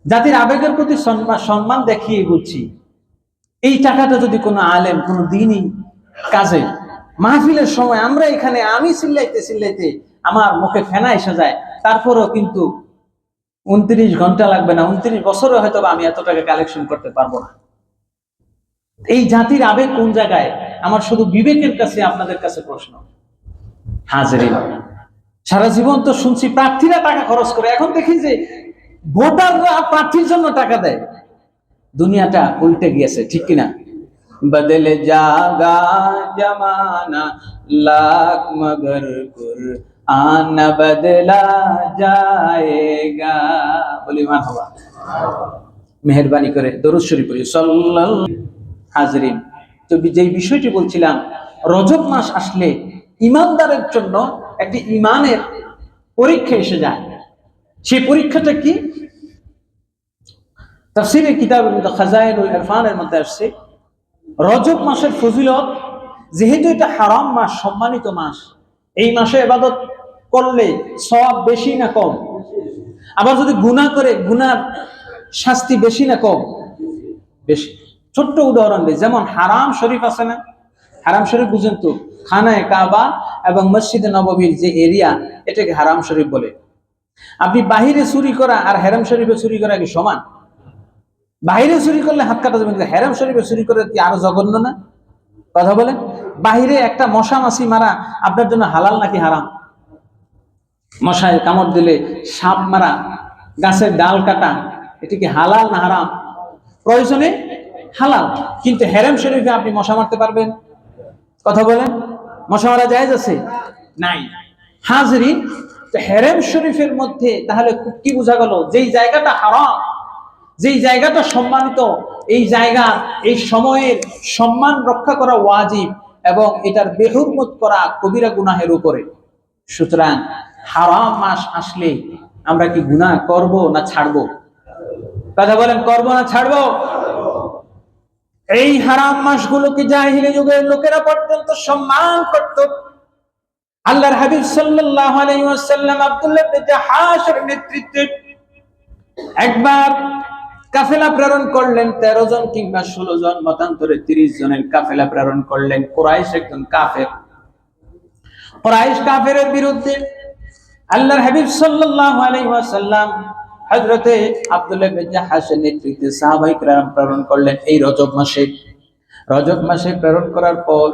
জাতির আবেগের প্রতি সম্মান দেখিয়ে বলছি, এই টাকাটা যদি কোনো আলেম, কোনো দিনই কাজে মাহফিলের সময় আমরা এখানে, আমি চিল্লাইতে আমার মুখে ফেনা এসে যায়, তারপরও কিন্তু 29 ঘন্টা লাগবে না, 29 বছরে হয়তো আমি এত টাকা কালেকশন করতে পারবো না। এই জাতির আবেগ কোন জায়গায়? আমার শুধু বিবেকের কাছে আপনাদের কাছে প্রশ্ন। হাজিরিন, সারা জীবন তো শুনছি প্রার্থীরা টাকা খরচ করে, এখন দেখি যে ভোটাররা প্রার্থীর জন্য টাকা দেয়। দুনিয়াটা উল্টে গিয়েছে, ঠিক কিনা? বদলে জাগা জমানা লাখ মগর কুরআন বদলা জায়েগা। বলি মারহাবা। মেহেরবানি করে দরুদ শরীফ পড়ি সাল্লাল্লাহু। হাজরিন, তো যেই বিষয়টি বলছিলাম, রজব মাস আসলে ইমানদারের জন্য একটি ইমানের পরীক্ষা এসে যায়। সেই পরীক্ষাটা কি? তাফসীরের কিতাবের মধ্যে খাজাইনুল ইরফানের মধ্যে আসছে রজব মাসের ফজিলত, যেহেতু এটা হারাম মাস, সম্মানিত মাস, এই মাসে ইবাদত করলে সওয়াব বেশি না কম? আবার যদি গুনাহ করে গুনার শাস্তি বেশি না কম? বেশি। ছোট্ট উদাহরণ দিই, যেমন হারাম শরীফ আছে না? হারাম শরীফ বুঝেন তো? খানায়ে কাবা এবং মসজিদে নববীর যে এরিয়া, এটাকে হারাম শরীফ বলে। আপনি বাহিরে চুরি করা আর হারাম শরীফে চুরি করা কি সমান? বাহিরে চুরি করলে হাত কাটা যাবে, হারাম শরীফে চুরি করে কি আরো জঘন্য না? কথা বলেন। বাহিরে একটা মশা মাছি মারা আপনার জন্য হালাল নাকি হারাম? মশায় কামড় দিলে, সাপ মারা, গাছের ডাল কাটা, এটা কি হালাল না হারাম? প্রয়োজনে হালাল, কিন্তু হারাম শরীফে আপনি মশা মারতে পারবেন? কথা বলেন, মশা মারা জায়েজ আছে? নাই। হাজরিন, হারাম শরীফের মধ্যে তাহলে কি বোঝা গেল? যেই জায়গাটা হারাম, যেই জায়গাটা সম্মানিত, এই জায়গা, এই সময়ের সম্মান রক্ষা করা ওয়াজিব এবং এটার বেহুরমত করা কবিরা গুনাহের উপরে। সুতরাং হারাম মাস আসলে আমরা কি গুনাহ করব না ছাড়বো? কথা বলেন, করব না ছাড়বো? এই হারাম মাসগুলোকে জাহিলি যুগের লোকেরা পর্যন্ত সম্মান করত। আল্লাহর হাবিব সাল্লাল্লাহু আলাইহি ওয়াসাল্লাম আব্দুল্লাহ ইবনে জাহাশের নেতৃত্বে একবার কাফেলা প্রেরণ করলেন, 13 জন কিংবা 16 জন, মতান্তরে 30 জনের কাফেলা প্রেরণ করলেন। কুরাইশ একজন কাফের, কুরাইশ কাফেরের বিরুদ্ধে আল্লাহর হাবিব সাল্লাল্লাহু আলাইহি ওয়াসাল্লাম হযরতে আব্দুল্লাহ ইবনে জাহাশের নেতৃত্বে সাহাবায়ে কেরাম প্রেরণ করলেন এই রজব মাসে। রজব মাসে প্রেরণ করার পর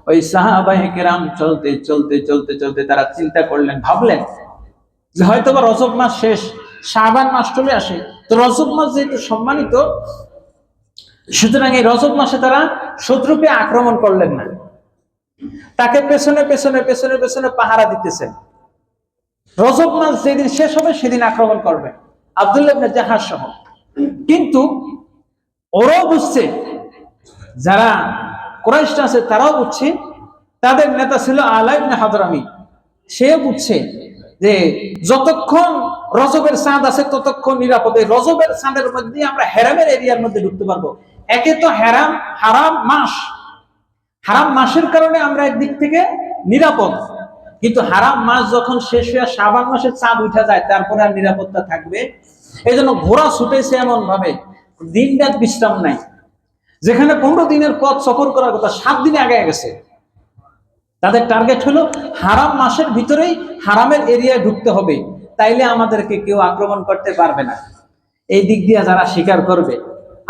ওই সাহাবায়ে কেরাম চলতে চলতে চলতে চলতে তারা চিন্তা করলেন, ভাবলেন যে হয়তো বা রজব মাস শেষ, শাবান মাস চলে আসে, তো রজব মাস যেহেতু সম্মানিত, সুতরাং এই রজব মাসে তারা শত্রুকে আক্রমণ করলেন না, তাকে পেছনে পেছনে পেছনে পেছনে পাহারা দিতেছেন। রজব মাস যেদিন শেষ হবে সেদিন আক্রমণ করবে আব্দুল্লাহ ইবনে জাহাশ সহ। কিন্তু ওরাও বুঝছে, যারা কুরাইশরা আছে তারাও বুঝছে, তাদের নেতা ছিল আলা ইবনে হাদরামি, সে বুঝছে যে যতক্ষণ রজবের চাঁদ আছে ততক্ষণ নিরাপদে, রজবের চাঁদের মধ্যে আমরা হেরামের এরিয়ার মধ্যে ঢুকতে পারবো। একে তো হারাম মাস, হারাম মাসের কারণে আমরা একদিক থেকে নিরাপদ, কিন্তু হারাম মাস যখন শেষ হয়ে শাবান মাসের চাঁদ উঠে যায় তারপরে আর নিরাপত্তা থাকবে? এই জন্য ঘোড়া ছুটেছে এমন ভাবে, দিন রাত বিশ্রাম নাই। যেখানে 15 দিনের পথ সফর করার কথা 7 দিনে আগে গেছে। তাদের টার্গেট হলো হারাম মাসের ভিতরেই হারামের এরিয়ায় ঢুকতে হবে, তাইলে আমাদেরকে কেউ আক্রমণ করতে পারবে না। এই দিক দিয়ে যারা শিকার করবে,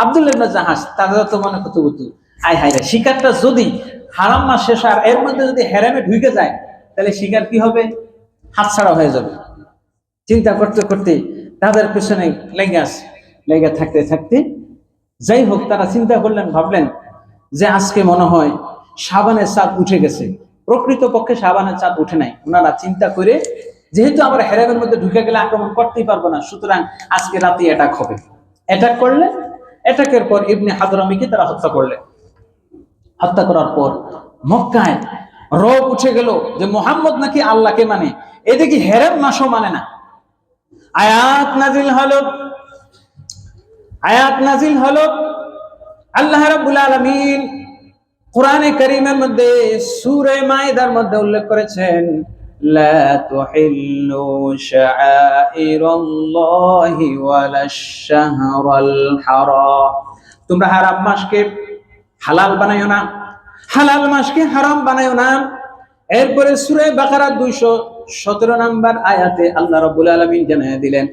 আব্দুল্লাহ ইবনে জাহাশ, তাদের তো মনে কত বুতু, আয় হায় রে, শিকারটা যদি হারাম মাস শেষ আর এর মধ্যে যদি হেরামে ঢুকে যায় তাহলে শিকার কি হবে? হাতছাড়া হয়ে যাবে। চিন্তা করতে করতে তাদের পেছনে লেগে থাকতে থাকতে, যাই হোক, তারা চিন্তা করলেন, ভাবলেন যে আজকে মনে হয় শাবানের চাঁদ উঠে গেছে। প্রকৃতপক্ষে শাবানের চাঁদ উঠে নাই। ওনারা চিন্তা করে, যেহেতু আবার হেরামের মধ্যে ঢুকে গেলে আক্রমণ করতেই পারবো না, সুতরাং আজকে রাতে অ্যাটাক হবে। অ্যাটাক করলে, অ্যাটাকের পর ইবনে হাদরামিকে তারা হত্যা করলেন। হত্যা করার পর মক্কায় রব উঠে গেল যে মুহাম্মদ নাকি আল্লাহকে মানে, এদিকে হেরাম মাসও মানে না। আয়াত নাজিল হলো। আল্লাহ রাব্বুল আলামিন কোরআনে কারীমের মধ্যে সূরা মাইদার মধ্যে উল্লেখ করেছেন, লা তুহিল্লু শাআইরাল্লাহি ওয়ালাশ শাহরাল হারাম। তোমরা হারাম মাসকে হালাল বানায়ো না, হালাল মাসকে হারাম বানায়ো না। এরপরে সূরা বাকারা 217 নম্বর আয়াতে আল্লাহ রাব্বুল আলামিন জানিয়ে দিলেন,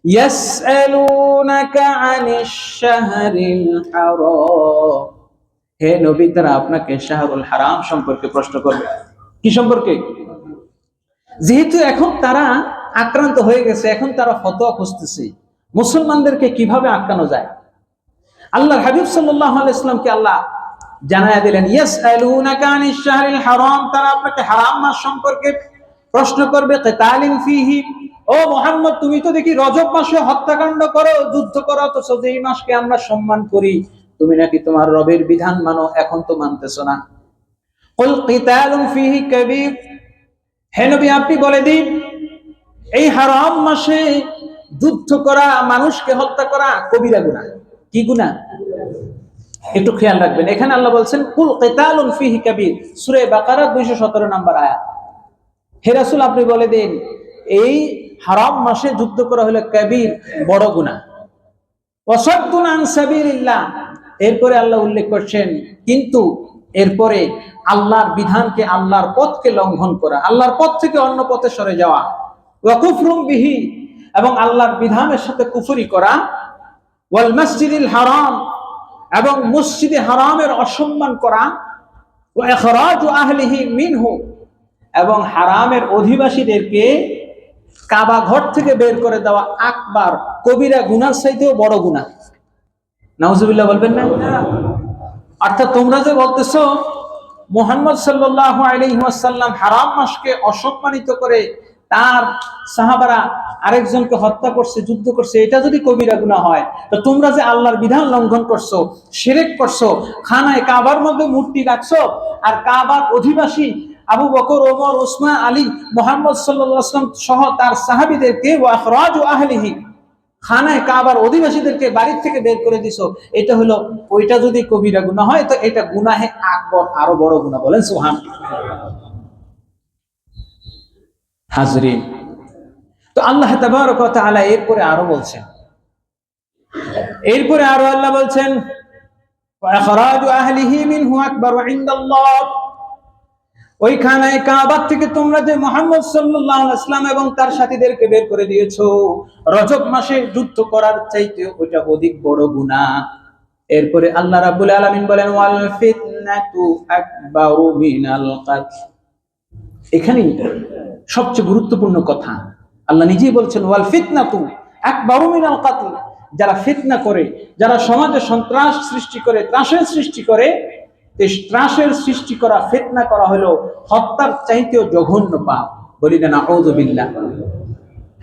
ইয়াসআলুনাকা আনিশ শাহরিল হারাম। হে নবী, তারা আপনাকে শাহরুল হারাম সম্পর্কে প্রশ্ন করবে। কি সম্পর্কে? যেহেতু এখন তারা আক্রান্ত হয়ে গেছে, এখন তারা ফতোয়া খুঁজতেছে মুসলমানদেরকে কিভাবে আটকানো যায়। আল্লাহর হাবিব সাল্লাল্লাহু আলাইহি ওয়াসাল্লামকে আল্লাহ জানায়া দিলেন, ইয়াসআলুনাকা আনিশ শাহরিল হারাম, তারা আপনাকে হারাম মাস সম্পর্কে প্রশ্ন করবে, কিতালিন ফিহি। ও মুহাম্মদ, তুমি তো দেখি রজব মাসে হত্যাকাণ্ড করো, যুদ্ধ করো, অথচ এই মাসকে আমরা সম্মান করি, তুমি নাকি তোমার রবের বিধান মানো, এখন তো মানতেছো না। কুল কিতালুন ফিহি কাবীর। হে নবী, আপনি বলে দিন, এই হারাম মাসে যুদ্ধ করা, মানুষকে হত্যা করা কবিরা গুনাহ। কি গুনাহ? একটু খেয়াল রাখবেন, এখানে আল্লাহ বলছেন কুল কিতালুন ফিহি কাবীর, সূরা বাকারা 217 নম্বর আয়াত। হে রাসূল, আপনি বলে দিন, এই হারাম মাসে যুদ্ধ করা হলো কাবীর, বড় গুনাহ। ওয়াসাদ্দুন আন সাবিলিল্লাহ। এরপরে আল্লাহ উল্লেখ করছেন, কিন্তু এরপরে আল্লাহর বিধানকে, আল্লাহর পথকে লঙ্ঘন করা, আল্লাহর পথ থেকে অন্য পথে সরে যাওয়া, ওয়া কুফরুম বিহি, এবং আল্লাহর বিধানের সাথে কুফরি করা, ওয়াল মাসজিদিল হারাম, এবং মসজিদে হারামের অসম্মান করা, ওয়া ইখরাজু আহলিহি মিনহু, এবং হারামের অধিবাসীদেরকে কাবা ঘর থেকে বের করে দেওয়া আকবার, কবিরা গুনার চাইতেও বড় গুনাহ। নাউজুবিল্লাহ বলবেন না? অর্থাৎ তোমরা যে বলতেছো মুহাম্মদ সাল্লাল্লাহু আলাইহি ওয়াসাল্লাম হারাম মাসকে অসম্মানিত করে তার সাহাবারা আরেকজনকে হত্যা করছে, যুদ্ধ করছে, এটা যদি কবিরা গুনাহ হয়, তো তোমরা যে আল্লাহর বিধান লঙ্ঘন করছো, শিরক করছো, খানায় কাবার মধ্যে মূর্তি রাখছো, আর কাবার অধিবাসী আবু বকর, ওমর, উসমান, আলী, মুহাম্মদ সাল্লাল্লাহু আলাইহি ওয়াসাল্লাম সহ তার সাহাবীদেরকে ওয়া ইখরাজু আহলিহি, খানায় কাবার অধিবাসীদেরকে বাড়ি থেকে বের করে দিছো, এটা হলো, ওইটা যদি কবিরা গুনাহ হয় তো এটা গুনাহে আকবর, আরো বড় গুনাহ। বলেন সুবহানাল্লাহ। হাজরিন, তো আল্লাহ তাবারক ওয়া তাআলা এরপরে আরো বলছেন, আল্লাহ বলছেন, ওয়া ইখরাজু আহলিহি মিনহু আকবারু ইনদাল্লাহ। ওই খানায় কাবা থেকে তোমরা যে মুহাম্মদ সাল্লাল্লাহু আলাইহি ওয়াসাল্লাম এবং তার সাথীদেরকে বের করে দিয়েছো, রজব মাসে যুদ্ধ করার চাইতে ওইটা অধিক বড় গুনাহ। এরপরে আল্লাহ রাব্বুল আলামিন বলেন, ওয়াল ফিতনা ফিতনাতু আকবারু মিনাল কাতল। এখানেই সবচেয়ে গুরুত্বপূর্ণ কথা, আল্লাহ নিজেই বলছেন ওয়াল ফিতনাতু আকবারু মিনাল কাতল। যারা ফিতনা করে, যারা সমাজে সন্ত্রাস সৃষ্টি করে, ত্রাসের সৃষ্টি করে, এই ত্রাসের সৃষ্টি করা, ফিতনা করা হলো হত্যার চাইতেও জঘন্য পাপ। বলি না নাউযু বিল্লাহ।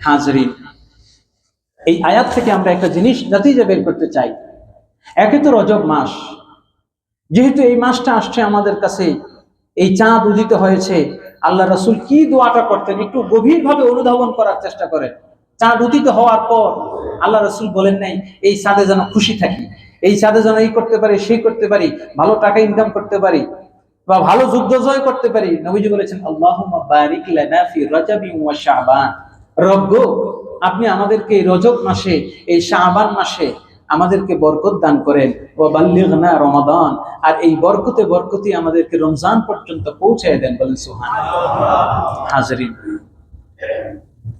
হাজরিন, এই আয়াত থেকে আমরা একটা জিনিস নতিজা বের করতে চাই। একে তো রজব মাস, যেহেতু এই মাসটা আসছে আমাদের কাছে, এই চাঁদ উদিত হয়েছে, আল্লাহ রাসূল কি দোয়াটা করতেন একটু গভীরভাবে অনুধাবন করার চেষ্টা করেন। চাঁদ উদিত হওয়ার পর আল্লাহ রাসূল বলেন নাই এই চাঁদে যেন খুশি থাকি, এই চাঁদে যেন এই করতে পারি, সেই করতে পারি, ভালো টাকা ইনকাম করতে পারি, বা ভালো যুদ্ধ জয় করতে পারি। নবীজি বলেছেন আল্লাহুম্মা বারিক লানা ফি রাজাবি ওয়া শাবান। রব্ব, আপনি আমাদেরকে এই রজব মাসে, এই শাবান মাসে আমাদেরকে বরকত দান করেন। ওয়া বাল্লিগনা রমাদান, আর এই বরকতে বরকতি আমাদেরকে রমজান পর্যন্ত পৌঁছায় দেন। বলেন সুবহানাল্লাহ। হাজরিন,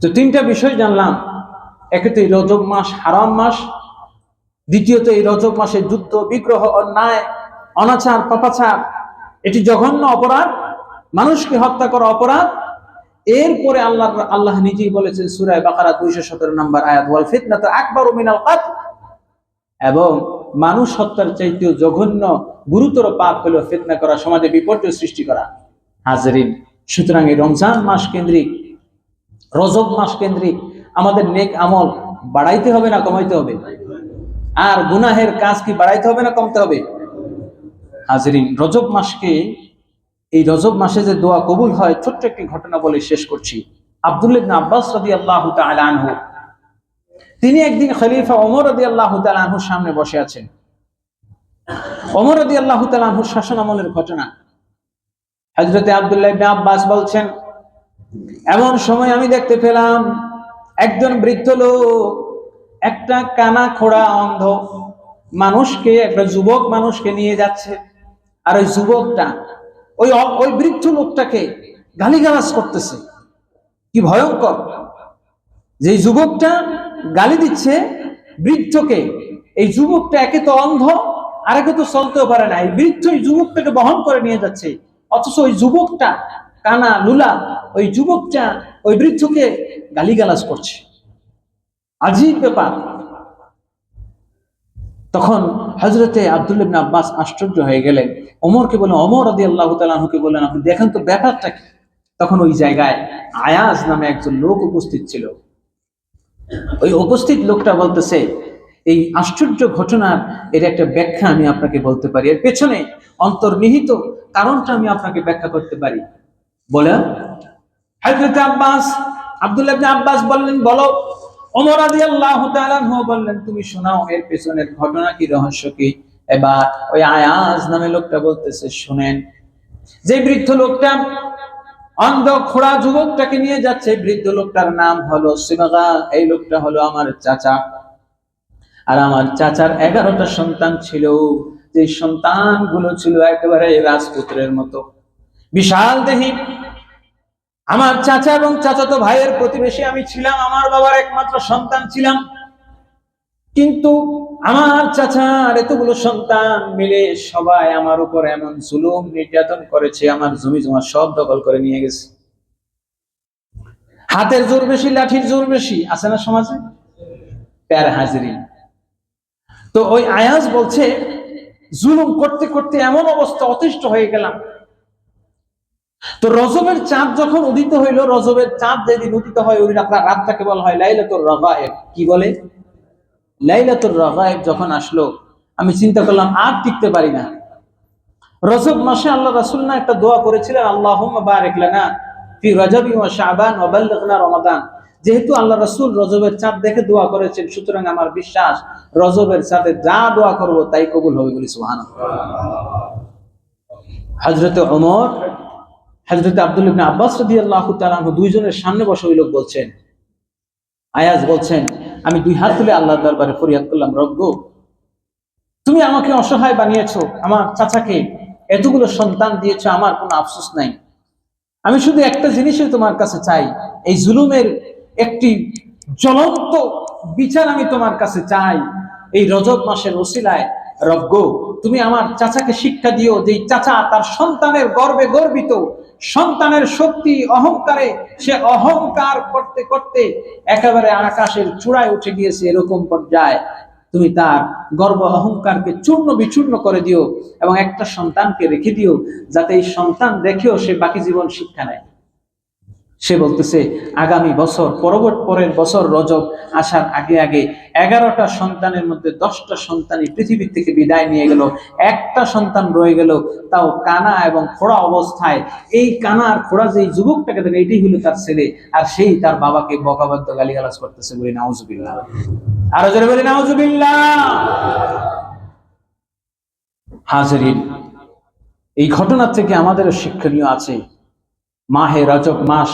তো তিনটা বিষয় জানলাম। একে তো এই রজব মাস হারাম মাস, দ্বিতীয়ত এই রজব মাসে যুদ্ধ বিগ্রহ, অন্যায়, অনাচার, পাপাচার, এটি জঘন্য অপরাধ, মানুষকে হত্যা করা অপরাধ। এরপরে আল্লাহ নিজেই বলেছেন সূরা বাকারা 217 নম্বর আয়াত, ওয়াল ফিতনাতু আকবারু মিনাল কাতল, এবং মানুষ হত্যার চাইতেও জঘন্য গুরুতর পাপ হলো ফিতনা করা, সমাজে বিপর্যয় সৃষ্টি করা। হাজরিন, সুতরাং এই রমজান মাস কেন্দ্রিক, রজব মাস কেন্দ্রিক আমাদের নেক আমল বাড়াইতে হবে না কমাইতে হবে? আর গুনাহের কাজ কি বাড়াইতে হবে না কমতে হবে? হাজরিন, রজব মাসকে, এই রজব মাসে যে দোয়া কবুল হয়, ছোট্ট একটি ঘটনা বলে শেষ করছি। আব্দুল্লাহ ইবনে আব্বাস রাদিয়াল্লাহু তাআলা আনহু, তিনি একদিন খলিফা ওমর রাদিয়াল্লাহু তাআলা আনহুর সামনে বসে আছেন। ওমর রাদিয়াল্লাহু তাআলা আনহুর শাসন আমলের ঘটনা। হযরতে আব্দুল্লাহ ইবনে আব্বাস বলছেন, এমন সময় আমি দেখতে পেলাম একজন বৃদ্ধ লোক একটা কানা খোড়া অন্ধ মানুষকে, একটা যুবক মানুষকে নিয়ে যাচ্ছে। আর ওই যুবকটা ওই বৃদ্ধ লোকটাকে গালিগালাজ করতেছে। কি ভয়ঙ্কর! যে যুবকটা গালি দিচ্ছে বৃদ্ধকে, এই যুবকটা একে তো অন্ধ, আর একে তো চলতেও পারে না। এই বৃদ্ধ এই যুবকটাকে বহন করে নিয়ে যাচ্ছে, অথচ ওই যুবকটা কানা লুলা, ওই যুবকটা ওই বৃদ্ধকে গালিগালাজ করছে। আজীব ব্যাপার। তখন হযরতে আব্দুল্লাহ ইবনে আব্বাস আশ্চর্য হয়ে গেলেন। ওমরকে বললেন, ওমর রাদিয়াল্লাহু তাআলা আনহুকে বললেন, আপনি দেখেন তো ব্যাপারটা কি। তখন ওই জায়গায় আয়াজ নামে একজন লোক উপস্থিত ছিল। ওই উপস্থিত লোকটা বলতেছে, এই আশ্চর্য ঘটনার এর একটা ব্যাখ্যা আমি আপনাকে বলতে পারি, এর পেছনে অন্তর্নিহিত কারণটা আমি আপনাকে ব্যাখ্যা করতে পারি। বলে হযরত আব্দুল্লাহ ইবনে আব্বাস বললেন, বলো। ওমর রাদিয়াল্লাহু তাআলা আনহু বললেন, তুমি শোনাও এর পেছনের ঘটনা কি, রহস্য কি। এবার ওই আয়াজ নামে লোকটা বলতেছে, শুনেন, যে বৃদ্ধ লোকটা অন্ধ খোড়া যুবকটাকে নিয়ে যাচ্ছে, বৃদ্ধ লোকটার নাম হলো সিমাগা। এই লোকটা হলো আমার চাচা, আর আমার চাচার 11টা সন্তান ছিল। যে সন্তানগুলো ছিল একেবারে রাজপুত্রের মতো, বিশাল দেহী। আমার চাচা এবং চাচাতো ভাইয়ের প্রতিবেশী আমি ছিলাম, আমার বাবার একমাত্র সন্তান ছিলাম। কিন্তু আমার চাচার এতগুলো সন্তান মিলে সবাই আমার উপর এমন জুলুম নির্যাতন করেছে, আমার জমি জমা সব দখল করে নিয়ে গেছে। হাতের জোর বেশি, লাঠির জোর বেশি, আছে না সমাজে? প্যার হাজিরিন, তো ওই আয়াজ বলছে, জুলুম করতে করতে এমন অবস্থা, অতিষ্ঠ হয়ে গেলাম। তো রজবের চাঁদ যখন উদিত হইল, রজবের চাঁদ যেদিন উদিত হয় ওই রাতটাকে বলা হয় লাইলাতুর রাগায়েব। কি বলে? লাইলাতুর রাগায়েব যখন আসলো, আমি চিন্তা করলাম আর টিকতে পারি না। রজব মাসে আল্লাহ রাসূল না একটা দোয়া করেছিলেন, আল্লাহুম্মা বারিক লানা ফি রাজাবি ওয়া শাবান ওয়া বাল্লিগনা রমাদান। যেহেতু আল্লাহ রাসূল রজবের চাঁদ দেখে দোয়া করেছেন, সুতরাং আমার বিশ্বাস রজবের চাঁদে যা দোয়া করব তাই কবুল হবে। বলি সুবহানাল্লাহ। হযরতে ওমর, হযরতে আব্দুল্লাহ ইবনে আব্বাস রাদিয়াল্লাহু তাআলা আনহু দুইজনের সামনে বসে ওই লোক বলছেন, আয়াজ বলছেন, আমি দুই হাত তুলে আল্লাহর দরবারে ফরিয়াদ করলাম, রব্ব, তুমি আমাকে অসহায় বানিয়েছো, আমার চাচাকে এতগুলো সন্তান দিয়েছো, আমার কোনো আফসোস নাই। আমি শুধু একটা জিনিসই তোমার কাছে চাই, এই জুলুমের একটি জ্বলন্ত বিচার আমি তোমার কাছে চাই। এই রজব মাসের ওসিলায় রব্গো, তুমি আমার চাচাকে শিক্ষা দিও যে চাচা তার সন্তানের গর্বে গর্বিত, সন্তানের শক্তি অহংকারে সে অহংকার করতে করতে একেবারে আকাশের চূড়ায় উঠে গিয়েছে, এরকম পর্যায়ে তুমি তার গর্ব অহংকারকে চূর্ণ বিচূর্ণ করে দিও এবং একটা সন্তানকে রেখে দিও যাতে এই সন্তান দেখেও সে বাকি জীবন শিক্ষা নেয়। সে বলতেছে আগামী বছর পরের বছর রজব আসার আগে আগে 11টা সন্তানের মধ্যে 10টা সন্তানই পৃথিবী থেকে বিদায় নিয়ে গেল, একটা সন্তান রয়ে গেল, তাও কানা এবং খোড়া অবস্থায়। এই কানা আর খোড়া যে যুবকটাকে দেখে এটাই হলো তার ছেলে, আর সেই তার বাবাকে বকাবাদ্য গালিগালাজ করতেছে। বলি নাউজুবিল্লাহ, আরো জোরে বলি নাউজুবিল্লাহ। হাজরিন, এই ঘটনা থেকে আমাদের শিক্ষণীয় আছে। মাহে রজব মাস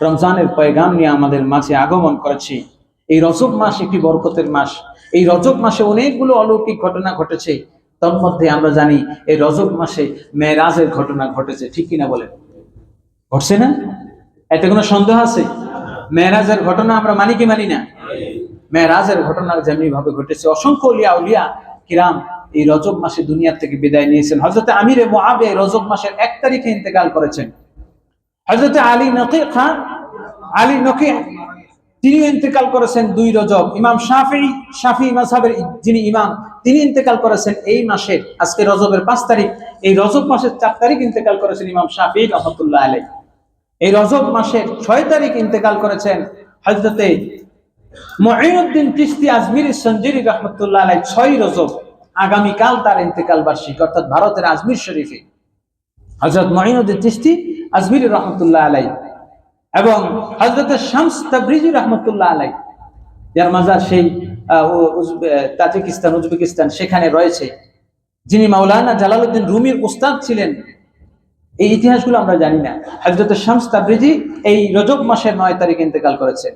রমজানের পয়গাম নিয়ে আমাদের মাঝে আগমন করেছে। এই রজব মাস একটি বরকতের মাস। এই রজব মাসে অনেকগুলো অলৌকিক ঘটনা ঘটেছে। তন্মধ্যে আমরা জানি এই রজব মাসে মেরাজের ঘটনা ঘটেছে, ঠিক কিনা বলেন? ঘটছে না? এতে কোনো সন্দেহ আছে? মেরাজের ঘটনা আমরা মানি কি মানি না? মেরাজের ঘটনা যেমনি ভাবে ঘটেছে, অসংখ্য আউলিয়া উলিয়া কিরাম এই রজব মাসে দুনিয়া থেকে বিদায় নিয়েছেন। হযরত আমিরে মুআবিয়া রজব মাসের 1 তারিখে ইন্তেকাল করেছেন। হযরত আলী নকি খান, আলী নকি, তিনি ইন্তেকাল করেছেন 2 রজব। ইমাম শাফিঈ মাযহাবের যিনি ইমাম, তিনি ইন্তেকাল করেছেন এই মাসে, আজকে রজবের 5 তারিখ, এই রজব মাসের 4 তারিখ ইন্তেকাল করেছেন ইমাম শাফিঈ রাহমাতুল্লাহ আলাইহি। এই রজব মাসের 6 তারিখ ইন্তেকাল করেছেন হযরত মুঈনুদ্দিন চিশতি আজমিরি সঞ্জিরি রাহমাতুল্লাহ আলাইহি। 6 রজব, আগামীকাল তার ইন্তেকাল বার্ষিকী, অর্থাৎ ভারতের আজমির শরীফে হযরত মুঈনুদ্দিন চিশতি আজমিরি রাহমাতুল্লাহ আলাইহি এবং হযরত শামস তাবরিজি রাহমাতুল্লাহ আলাইহি, যার মাজার সেই তাজিকিস্তান উজবেকিস্তান সেখানে রয়েছে, যিনি মাওলানা জালালউদ্দিন রুমির উস্তাদ ছিলেন। এই ইতিহাসগুলো আমরা জানি না। হযরত শামস তাবরিজি এই রজব মাসের 9 তারিখ ইন্তেকাল করেছেন।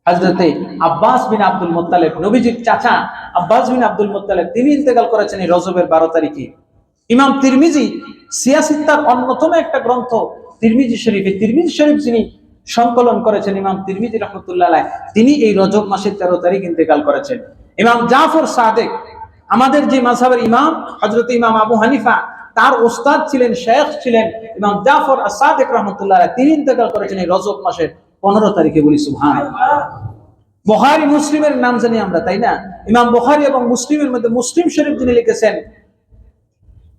হযরত আব্বাস বিন আব্দুল মুত্তালিব, নবীজির চাচা আব্বাস বিন আব্দুল মুত্তালিব, তিনি ইন্তেকাল করেছেন এই রজবের 12 তারিখে। ইমাম তিরমিজি সিয়াসিত্তার অন্যতম একটা গ্রন্থ তিরমিজি শরীফে, তিরমিজি শরীফ যিনি সংকলন করেছেন ইমাম তিরমিজি রাহমাতুল্লাহ আলাইহি, তিনি এই রজব মাসের 13 তারিখ ইন্তেকাল করেছেন। ইমাম জাফর সাদেক, আমাদের যে মাযহাবের ইমাম হযরত ইমাম আবু হানিফা, তার ওস্তাদ ছিলেন, শেখ ছিলেন ইমাম জাফর আস-সাদেক রাহমাতুল্লাহ আলাইহি, তিনি ইন্তেকাল করেছেন এই রজব মাসের 15 তারিখে। বলি সুবহানাল্লাহ। বুখারী মুসলিমের নাম জানি আমরা, তাই না? ইমাম বুখারী এবং মুসলিমের মধ্যে মুসলিম শরীফ যিনি লিখেছেন,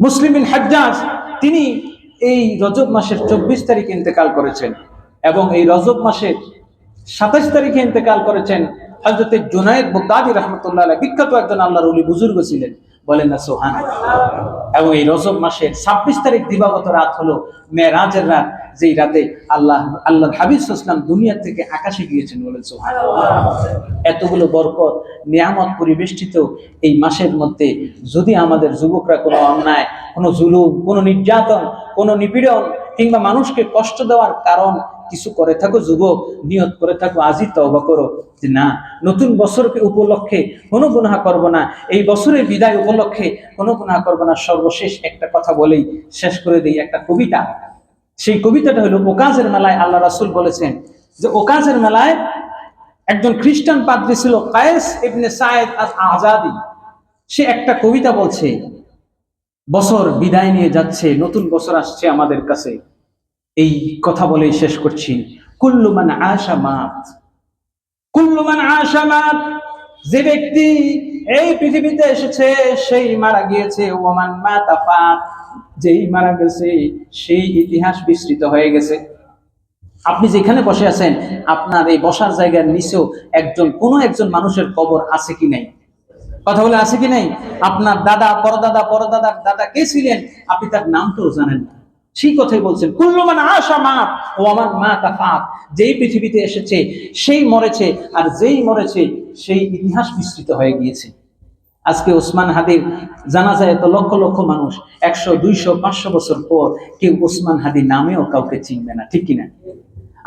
মুসলিম বিন হাজ্জাজ, তিনি এই রজব মাসের 24 তারিখে ইন্তেকাল করেছেন এবং এই রজব মাসের 27 তারিখে ইন্তেকাল করেছেন হযরত জুনায়েদ বাগদাদী রাহমাতুল্লাহ আলাইহি, বিখ্যাত একজন আল্লাহর ওলি বুজুর্গ ছিলেন, বলেন না সুবহানাল্লাহ। এবং এই রজব মাসের 26 তারিখ দিবাগত রাত হলো মেরাজের রাত, যেই রাতে আল্লাহর হাবিব সাল্লাল্লাহু আলাইহি ওয়াসাল্লাম দুনিয়া থেকে আকাশে গিয়েছেন, বলেন সুবহানাল্লাহ। এতগুলো বরকত নিয়ামত পরিবেষ্টিত এই মাসের মধ্যে যদি আমাদের যুবকরা কোনো অন্যায়, কোনো জুলুম, কোনো নির্যাতন, কোনো নিপীড়ন কিংবা মানুষকে কষ্ট দেওয়ার কারণ কিছু করে থাকো, যুবক নিয়ত করে থাকো আজই তওবা করো যে না, নতুন বছরকে উপলক্ষে কোনো গুনাহ করব না, এই বছরের বিদায় উপলক্ষে কোনো গুনাহ করব না। সর্বশেষ একটা কথা বলেই শেষ করে দেই, একটা কবিতা। সেই কবিতাটা হলো, ওকাজের মেলায় আল্লাহ রাসূল বলেছেন যে ওকাজের মেলায় একজন খ্রিস্টান পাদ্রী ছিল কায়েস ইবনে সায়েদ আল-আজাদি। সে একটা কবিতা বলছে, বছর বিদায় নিয়ে যাচ্ছে, নতুন বছর আসছে আমাদের কাছে, এই কথা বলেই শেষ করছি। কুল্লু মান আশা মাত, কুল্লু মান আশা মাত, যে ব্যক্তি এই পৃথিবীতে এসেছে সেই মারা গিয়েছে। ওমান মাতা ফাত, যেই মারা গেছে সেই ইতিহাস বিস্তৃত হয়ে গেছে। আপনি যেখানে বসে আছেন, আপনার এই বসার জায়গার নিচেও কোনো একজন মানুষের কবর আছে কি নাই? কথা বলে আছে কি নাই? আপনার দাদা, পরদাদা, পরদাদার দাদা কে ছিলেন আপনি তার নামটাও জানেন না। সেই কথাই বলছেন, কুল্লু মান আশা মাত ওয়া মান মাতা ফাত, যেই পৃথিবীতে এসেছে সেই মরেছে, আর যেই মরেছে সেই ইতিহাস বিস্তৃত হয়ে গিয়েছে। আজকে ওসমান হাদির জানাজায় এত লক্ষ লক্ষ মানুষ, 100, 200, 500 বছর পর কেউ ওসমান হাদি নামেও কাউকে চিনবে না, ঠিক কিনা?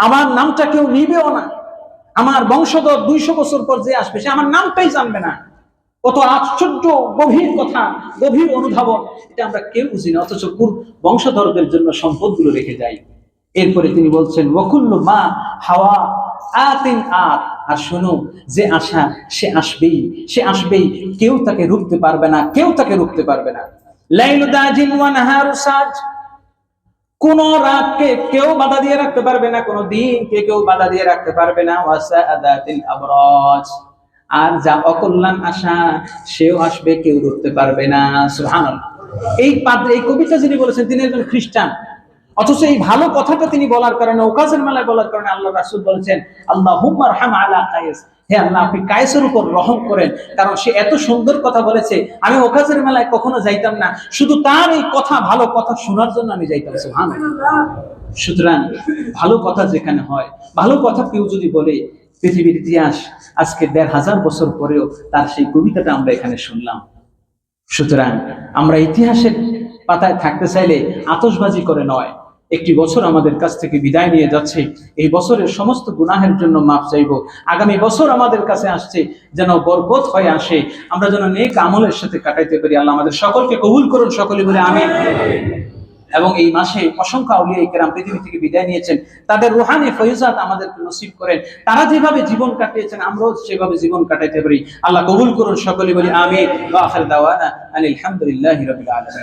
আমার নামটা কেউ নিবেও না। আমার বংশধর 200 বছর পর যে আসবে সে আমার নামটাই জানবে না। কত আশ্চর্য গভীর কথা, গভীর অনুধাবন, এটা আমরা কেউ বুঝি না, অথচ বংশধরদের জন্য সম্পদগুলো রেখে যাই। এরপরে তিনি বলছেন, ওয়াকুল্লু মা হাওয়া আতিন আত, আর শোনো, যে আশা সে আসবেই, সে আসবেই, কেউ তাকে রুখতে পারবে না, কেউ তাকে রুখতে পারবে না। লাইলু দাজিন ওয়া নাহারু সাজ, কোন রাতকে কেউ বাধা দিয়ে রাখতে পারবে না, কোন দিনকে কেউ বাধা দিয়ে রাখতে পারবে না। ওয়াসাআদাতিল আবরাজ, আর যা অকল্যাণ আশা সেও আসবে, কেউ রুখতে পারবে না। সুবহানাল্লাহ। এই কবিতা যিনি বলেছেন তিনি একজন খ্রিস্টান, অথচ এই ভালো কথাটা তিনি বলার কারণে, ওকাজের মেলায় বলার কারণে আল্লাহ রাসূল বলেছেন আল্লাহুম্মা আরহাম আলা কায়েস, হে আল্লাহ আপনি কায়েসের উপর রহম করেন, কারণ সে এত সুন্দর কথা বলেছে, আমি ওকাজের মেলায় কখনো যাইতাম না, শুধু তার এই কথা, ভালো কথা শোনার জন্য আমি যাইতাম। সুবহানাল্লাহ। সুতরাং ভালো কথা যেখানে হয়, ভালো কথা কেউ যদি বলে, পৃথিবীর ইতিহাস আজকে ১৫০০ বছর পরেও তার সেই কবিতাটা আমরা এখানে শুনলাম। সুতরাং আমরা ইতিহাসের পাতায় থাকতে চাইলে আতশবাজি করে নয়, একটি বছর আমাদের কাছ থেকে বিদায় নিয়ে যাচ্ছে, এই বছরের সমস্ত গুনাহের জন্য মাফ চাইব। আগামী বছর আমাদের কাছে আসছে, যেন বরকত হয়ে আসে, আমরা যেন নেক আমলের সাথে কাটাইতে পারি। আল্লাহ আমাদের সকলকে কবুল করুন, সকলে বলে আমিন। এবং এই মাসে অসংখ্য আউলিয়া কেরাম পৃথিবী থেকে বিদায় নিয়েছেন, তাদের রুহানি ফয়জাত আমাদেরকে নসিব করেন, তারা যেভাবে জীবন কাটিয়েছেন আমরাও সেভাবে জীবন কাটাইতে পারি। আল্লাহ কবুল করুন, সকলে বলি আমিন। ওয়া আখির দাওয়ানা আলহামদুলিল্লাহি রাব্বিল আলামিন।